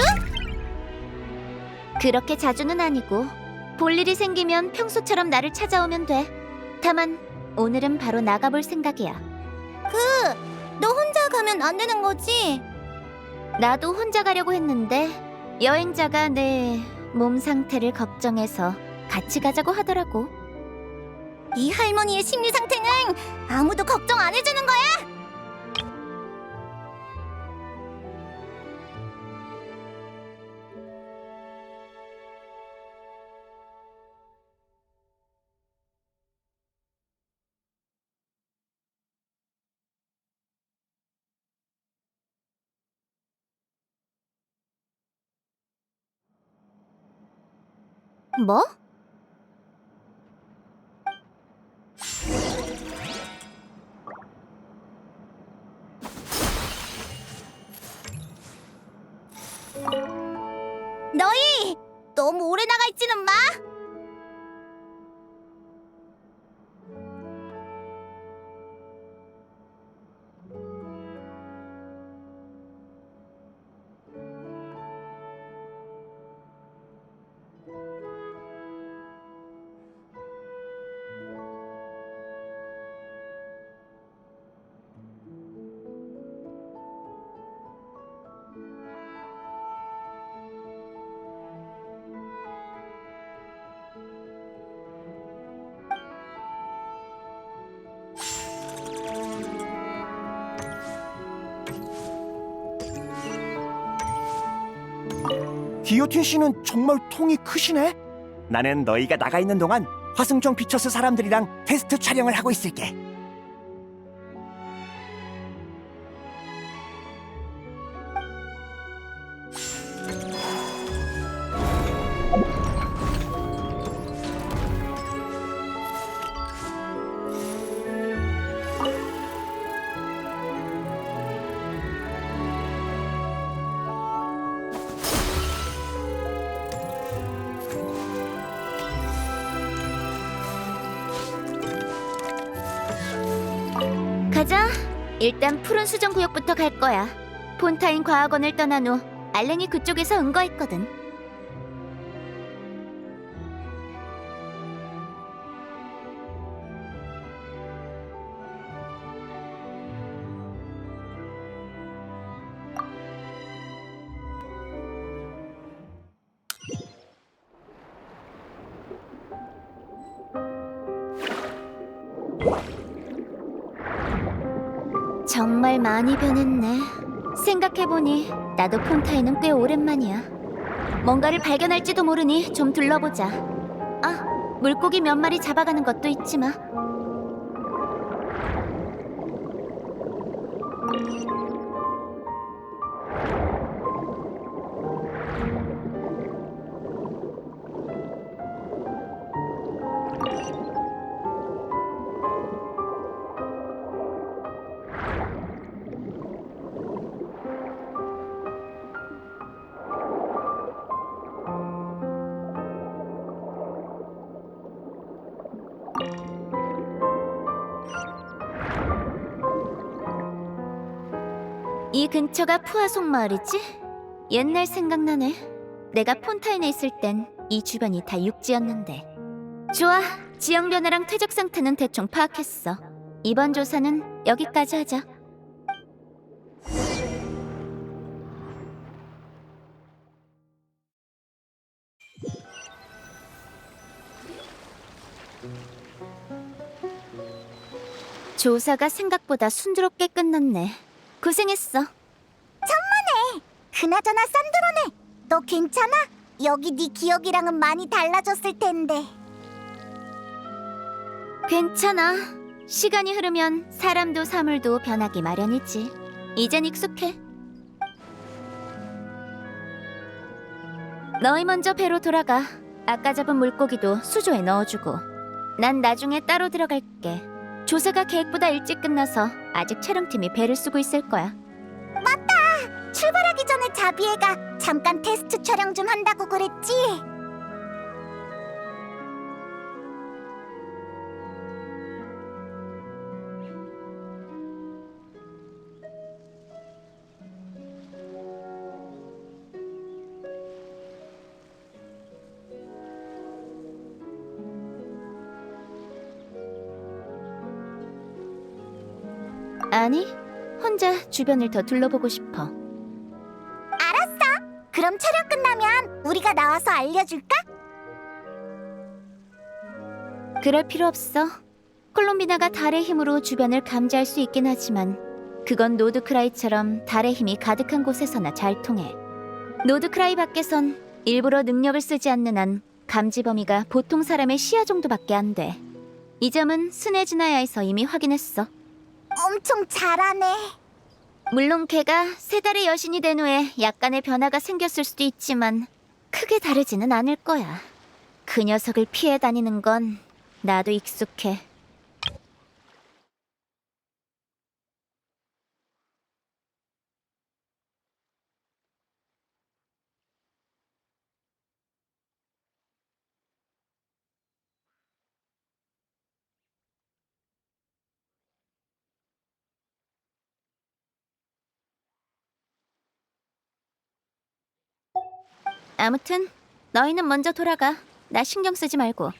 그렇게 자주는 아니고 볼 일이 생기면 평소처럼 나를 찾아오면 돼. 다만 오늘은 바로 나가볼 생각이야. 너 혼자 가면 안 되는 거지? 나도 혼자 가려고 했는데 여행자가 내 몸 상태를 걱정해서 같이 가자고 하더라고. 이 할머니의 심리 상태는 아무도 걱정 안 해주는 거야? 뭐? 너희 너무 오래 나가 있지는 마. 기요틴 씨는 정말 통이 크시네. 나는 너희가 나가 있는 동안 화승청 피처스 사람들이랑 테스트 촬영을 하고 있을게. 가자. 일단 푸른 수정 구역부터 갈 거야. 폰타인 과학원을 떠난 후 알렌이 그쪽에서 응거했거든. 정말 많이 변했네. 생각해보니 나도 폰타인은 꽤 오랜만이야. 뭔가를 발견할지도 모르니 좀 둘러보자. 아, 물고기 몇 마리 잡아가는 것도 있지마. 이 근처가 푸아송 마을이지? 옛날 생각나네. 내가 폰타인에 있을 땐 이 주변이 다 육지였는데. 좋아, 지형 변화랑 퇴적 상태는 대충 파악했어. 이번 조사는 여기까지 하자. 조사가 생각보다 순조롭게 끝났네. 고생했어. 그나저나 산드로네, 너 괜찮아? 여기 네 기억이랑은 많이 달라졌을 텐데. 괜찮아. 시간이 흐르면 사람도 사물도 변하기 마련이지. 이젠 익숙해. 너희 먼저 배로 돌아가. 아까 잡은 물고기도 수조에 넣어주고. 난 나중에 따로 들어갈게. 조사가 계획보다 일찍 끝나서 아직 촬영팀이 배를 쓰고 있을 거야. 출발하기 전에 자비애가 잠깐 테스트 촬영 좀 한다고 그랬지? 아니, 혼자 주변을 더 둘러보고 싶어. 그럼 촬영 끝나면 우리가 나와서 알려줄까? 그럴 필요 없어. 콜롬비나가 달의 힘으로 주변을 감지할 수 있긴 하지만 그건 노드크라이처럼 달의 힘이 가득한 곳에서나 잘 통해. 노드크라이 밖에선 일부러 능력을 쓰지 않는 한 감지 범위가 보통 사람의 시야 정도밖에 안 돼. 이 점은 스네즈나야에서 이미 확인했어. 엄청 잘하네. 물론 걔가 세 달의 여신이 된 후에 약간의 변화가 생겼을 수도 있지만 크게 다르지는 않을 거야. 그 녀석을 피해 다니는 건 나도 익숙해. 아무튼 너희는 먼저 돌아가. 나 신경 쓰지 말고.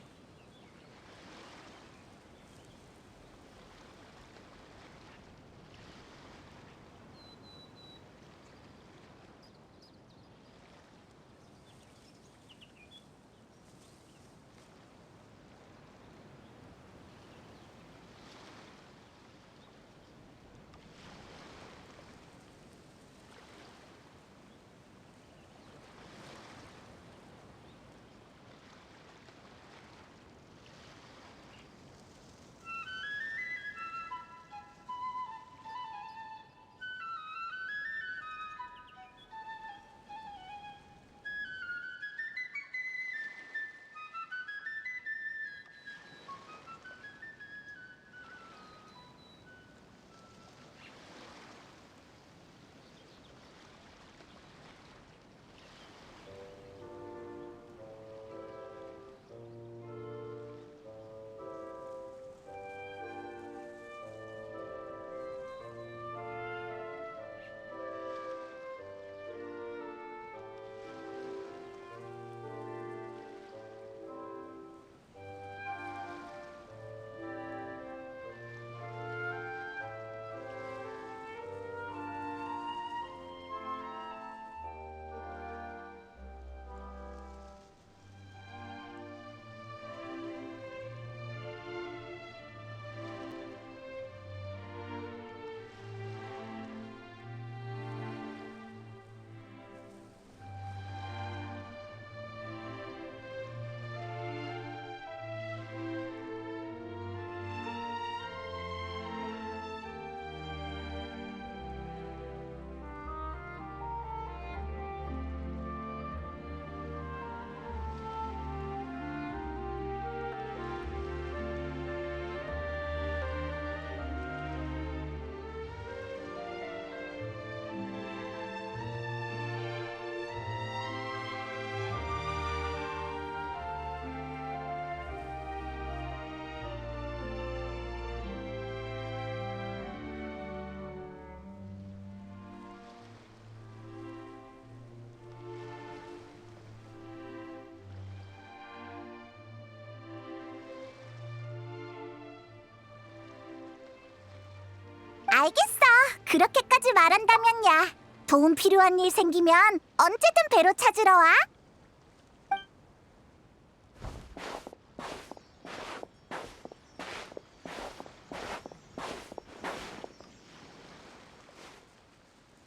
알겠어. 그렇게까지 말한다면야. 도움 필요한 일 생기면 언제든 배로 찾으러 와.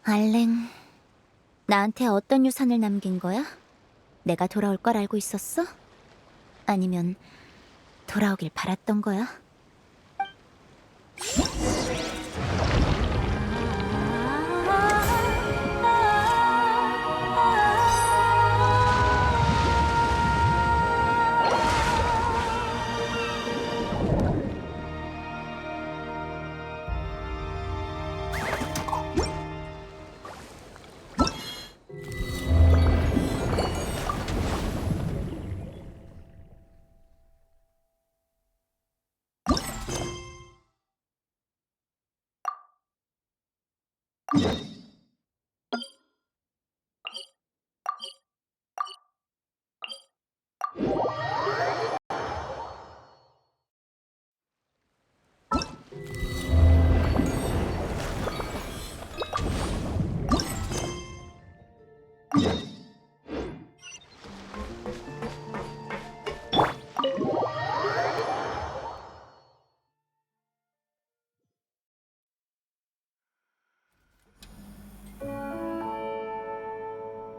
알랭, 나한테 어떤 유산을 남긴 거야? 내가 돌아올 걸 알고 있었어? 아니면 돌아오길 바랐던 거야?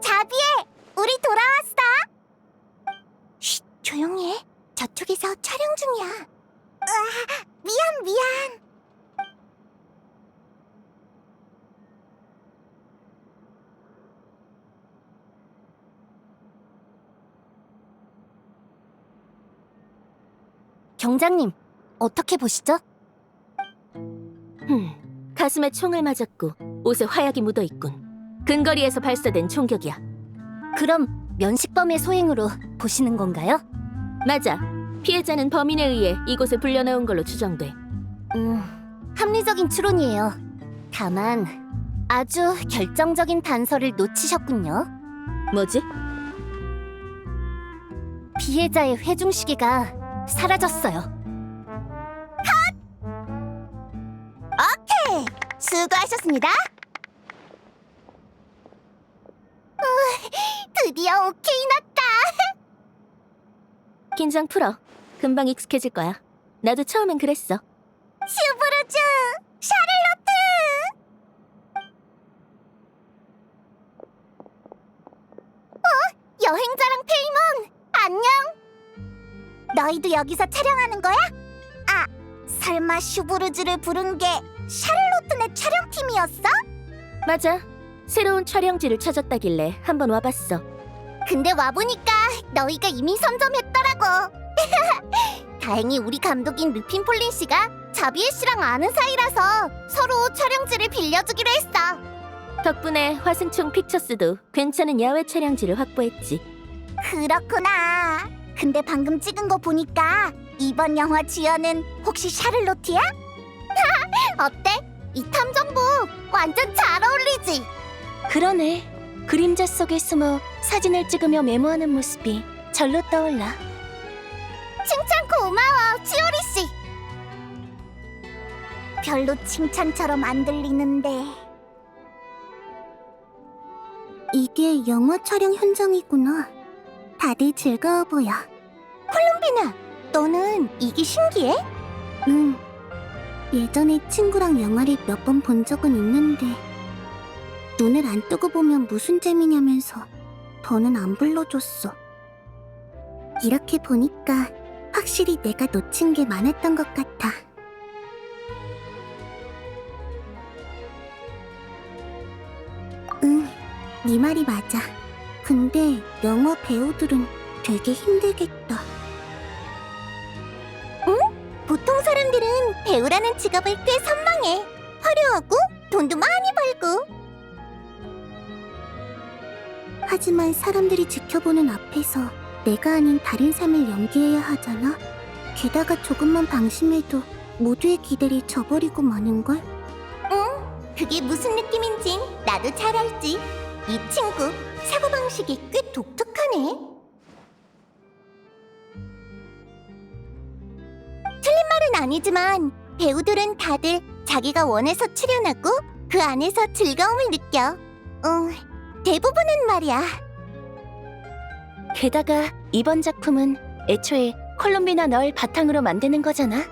자비에, 우리 돌아왔어. 쉿, 조용히 해. 저쪽에서 촬영 중이야. 으아, 미안. 경장님, 어떻게 보시죠? 가슴에 총을 맞았고 옷에 화약이 묻어있군. 근거리에서 발사된 총격이야. 그럼 면식범의 소행으로 보시는 건가요? 맞아. 피해자는 범인에 의해 이곳에 불려나온 걸로 추정돼. 합리적인 추론이에요. 다만 아주 결정적인 단서를 놓치셨군요. 뭐지? 피해자의 회중시계가 사라졌어요. 오케이! 수고하셨습니다. 드디어 오케이 났다. 긴장 풀어. 금방 익숙해질 거야. 나도 처음엔 그랬어. 슈브루즈! 샤를로트! 여행자랑 페이몬! 안녕! 너희도 여기서 촬영하는 거야? 아, 설마 슈브루즈를 부른 게 샤를로트네 촬영팀이었어? 맞아. 새로운 촬영지를 찾았다길래 한번 와봤어. 근데 와보니까 너희가 이미 선점했더라고. 다행히 우리 감독인 르핀 폴린 씨가 자비에 씨랑 아는 사이라서 서로 촬영지를 빌려주기로 했어. 덕분에 화승총 픽처스도 괜찮은 야외 촬영지를 확보했지. 그렇구나. 근데 방금 찍은 거 보니까 이번 영화 주연은 혹시 샤를로트야? 어때? 이 탐정복 완전 잘 어울리지? 그러네. 그림자 속에 숨어 사진을 찍으며 메모하는 모습이 절로 떠올라. 칭찬 고마워, 치오리 씨. 별로 칭찬처럼 안 들리는데. 이게 영화 촬영 현장이구나. 다들 즐거워 보여. 콜롬비나, 너는 이게 신기해? 응. 예전에 친구랑 영화를 몇 번 본 적은 있는데 눈을 안 뜨고 보면 무슨 재미냐면서 더는 안 불러줬어. 이렇게 보니까 확실히 내가 놓친 게 많았던 것 같아. 응, 네 말이 맞아. 근데 영화 배우들은 되게 힘들겠다. 응? 보통 사람들은 배우라는 직업을 꽤 선망해. 화려하고 돈도 많이 벌고. 하지만 사람들이 지켜보는 앞에서 내가 아닌 다른 삶을 연기해야 하잖아. 게다가 조금만 방심해도 모두의 기대를 저버리고 마는걸? 응, 그게 무슨 느낌인진 나도 잘 알지. 이 친구 사고방식이 꽤 독특하네. 틀린 말은 아니지만 배우들은 다들 자기가 원해서 출연하고 그 안에서 즐거움을 느껴. 대부분은 말이야. 게다가 이번 작품은 애초에 콜롬비나 널 바탕으로 만드는 거잖아.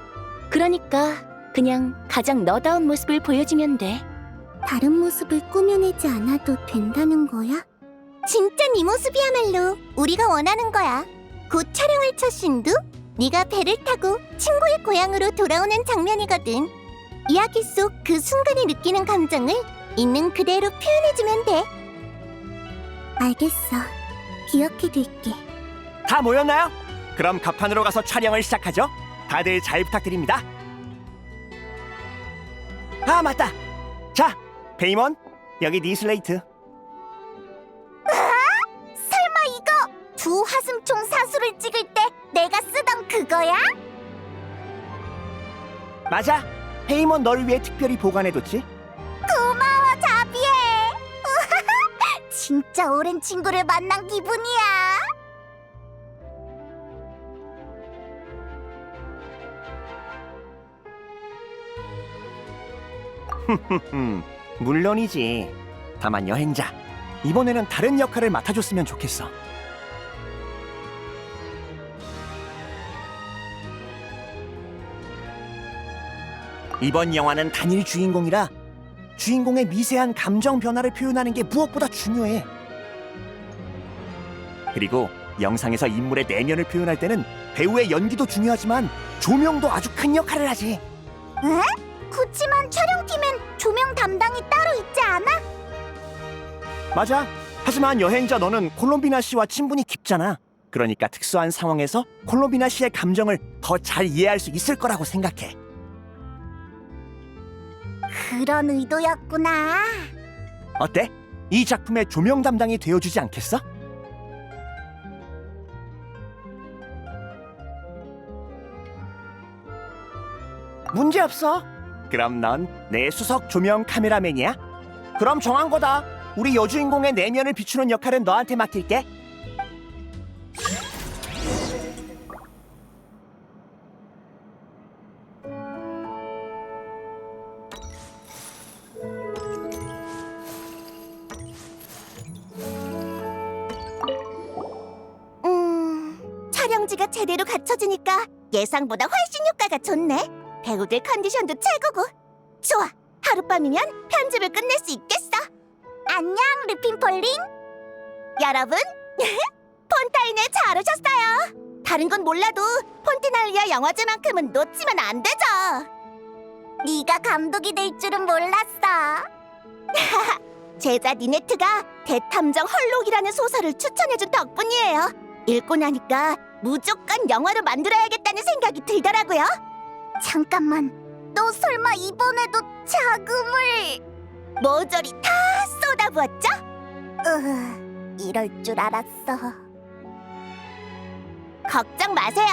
그러니까 그냥 가장 너다운 모습을 보여주면 돼. 다른 모습을 꾸며내지 않아도 된다는 거야? 진짜 네 모습이야말로 우리가 원하는 거야. 곧 촬영할 첫 씬도 네가 배를 타고 친구의 고향으로 돌아오는 장면이거든. 이야기 속 그 순간에 느끼는 감정을 있는 그대로 표현해주면 돼. 알겠어. 기억해둘게. 다 모였나요? 그럼 갑판으로 가서 촬영을 시작하죠. 다들 잘 부탁드립니다. 아, 맞다. 자, 페이몬, 여기 네 슬레이트. 설마 이거 두 화승총 사수를 찍을 때 내가 쓰던 그거야? 맞아. 페이몬 너를 위해 특별히 보관해뒀지. 고마워, 자비에. 진짜 오랜 친구를 만난 기분이야. 물론이지. 다만 여행자, 이번에는 다른 역할을 맡아줬으면 좋겠어. 이번 영화는 단일 주인공이라 주인공의 미세한 감정 변화를 표현하는 게 무엇보다 중요해. 그리고 영상에서 인물의 내면을 표현할 때는 배우의 연기도 중요하지만 조명도 아주 큰 역할을 하지. 그치만 촬영팀엔 조명 담당이 따로 있지 않아? 맞아. 하지만 여행자 너는 콜롬비나 씨와 친분이 깊잖아. 그러니까 특수한 상황에서 콜롬비나 씨의 감정을 더 잘 이해할 수 있을 거라고 생각해. 그런 의도였구나. 어때? 이 작품의 조명 담당이 되어주지 않겠어? 문제 없어. 그럼 넌 내 수석 조명 카메라맨이야? 그럼 정한 거다. 우리 여주인공의 내면을 비추는 역할은 너한테 맡길게. 촬영지가 제대로 갖춰지니까 예상보다 훨씬 효과가 좋네. 배우들 컨디션도 최고고. 좋아, 하룻밤이면 편집을 끝낼 수 있겠어. 안녕, 르핀폴린. 여러분, 폰타인에 잘 오셨어요. 다른 건 몰라도 폰티날리아 영화제만큼은 놓치면 안 되죠. 네가 감독이 될 줄은 몰랐어. 제자 니네트가 대탐정 헐록이라는 소설을 추천해준 덕분이에요. 읽고 나니까 무조건 영화로 만들어야겠다는 생각이 들더라고요. 잠깐만, 너 설마 이번에도 자금을 모조리 다 쏟아부었죠? 이럴 줄 알았어. 걱정 마세요.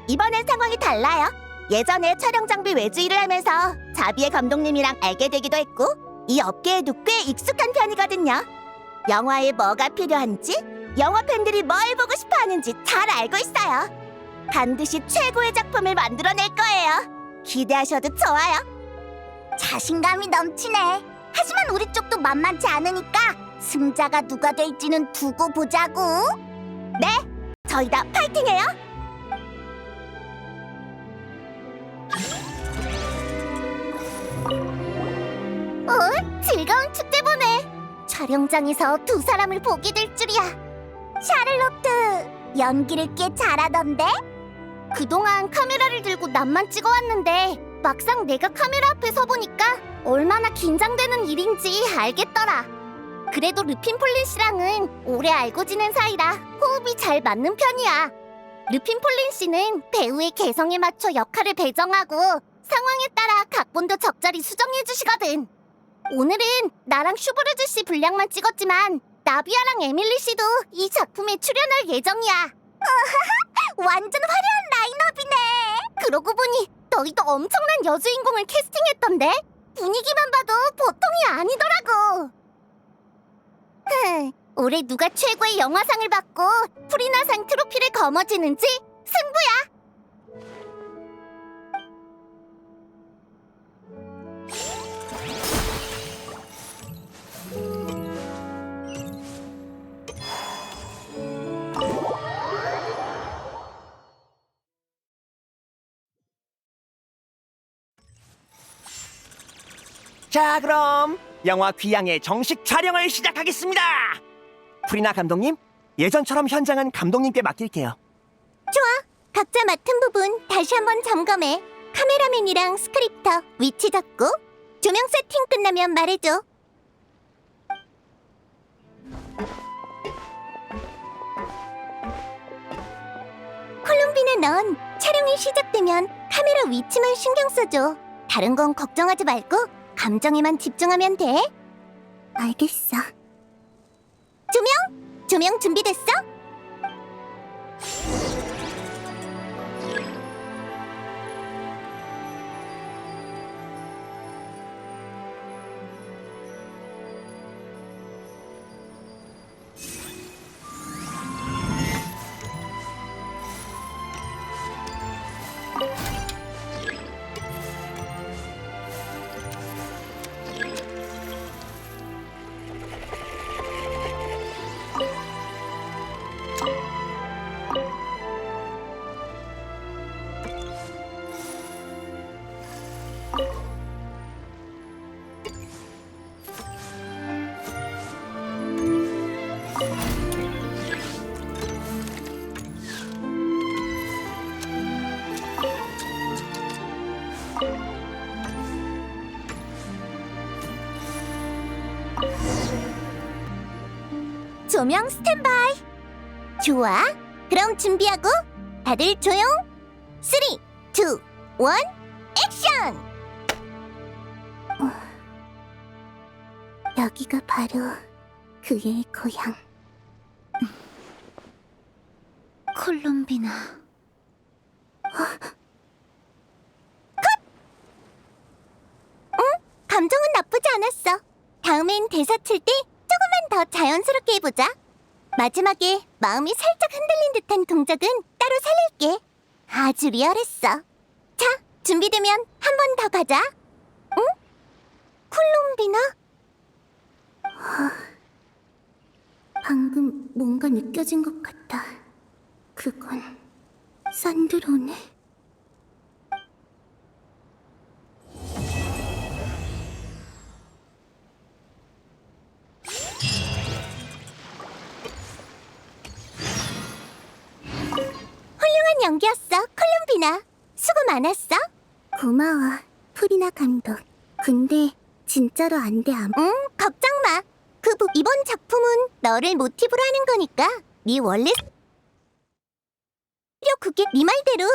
이번엔 상황이 달라요. 예전에 촬영 장비 외주 일을 하면서 자비의 감독님이랑 알게 되기도 했고, 이 업계에도 꽤 익숙한 편이거든요. 영화에 뭐가 필요한지, 영화 팬들이 뭘 보고 싶어 하는지 잘 알고 있어요. 반드시 최고의 작품을 만들어낼 거예요. 기대하셔도 좋아요. 자신감이 넘치네. 하지만 우리 쪽도 만만치 않으니까 승자가 누가 될지는 두고 보자고. 네, 저희 다 파이팅해요. 즐거운 축제 보내. 촬영장에서 두 사람을 보게 될 줄이야. 샤를로트, 연기를 꽤 잘하던데? 그동안 카메라를 들고 남만 찍어왔는데 막상 내가 카메라 앞에 서보니까 얼마나 긴장되는 일인지 알겠더라. 그래도 르핀폴린 씨랑은 오래 알고 지낸 사이라 호흡이 잘 맞는 편이야. 르핀폴린 씨는 배우의 개성에 맞춰 역할을 배정하고 상황에 따라 각본도 적절히 수정해주시거든. 오늘은 나랑 슈브르즈 씨 분량만 찍었지만 나비아랑 에밀리 씨도 이 작품에 출연할 예정이야. 완전 화려한 라인업이네. 그러고 보니 너희도 엄청난 여주인공을 캐스팅했던데? 분위기만 봐도 보통이 아니더라고. 올해 누가 최고의 영화상을 받고 프리나상 트로피를 거머쥐는지 승부야. 자, 그럼 영화 귀향의 정식 촬영을 시작하겠습니다. 프리나 감독님, 예전처럼 현장은 감독님께 맡길게요. 각자 맡은 부분 다시 한번 점검해. 카메라맨이랑 스크립터 위치 잡고 조명 세팅 끝나면 말해줘. 콜롬비나, 넌 촬영이 시작되면 카메라 위치만 신경 써줘. 다른 건 걱정하지 말고 감정에만 집중하면 돼. 알겠어. 조명 준비됐어? 조명 스탠바이. 좋아. 그럼 준비하고 다들 조용. 3, 2, 1, 액션! 여기가 바로 그의 고향. 콜롬비나. 감정은 나쁘지 않았어. 다음엔 대사 칠 때 조금만 더 자연스럽게 해보자. 마지막에 마음이 살짝 흔들린 듯한 동작은 따로 살릴게. 아주 리얼했어. 자, 준비되면 한 번 더 가자. 응? 콜롬비나? 방금 뭔가 느껴진 것 같다. 그건 산드로네. 훌륭한 연기였어, 콜롬비나. 수고 많았어. 고마워, 프리나 감독. 근데 진짜로 안 돼, 걱정 마. 이번 작품은 너를 모티브로 하는 거니까 네 원래 그게 네 말대로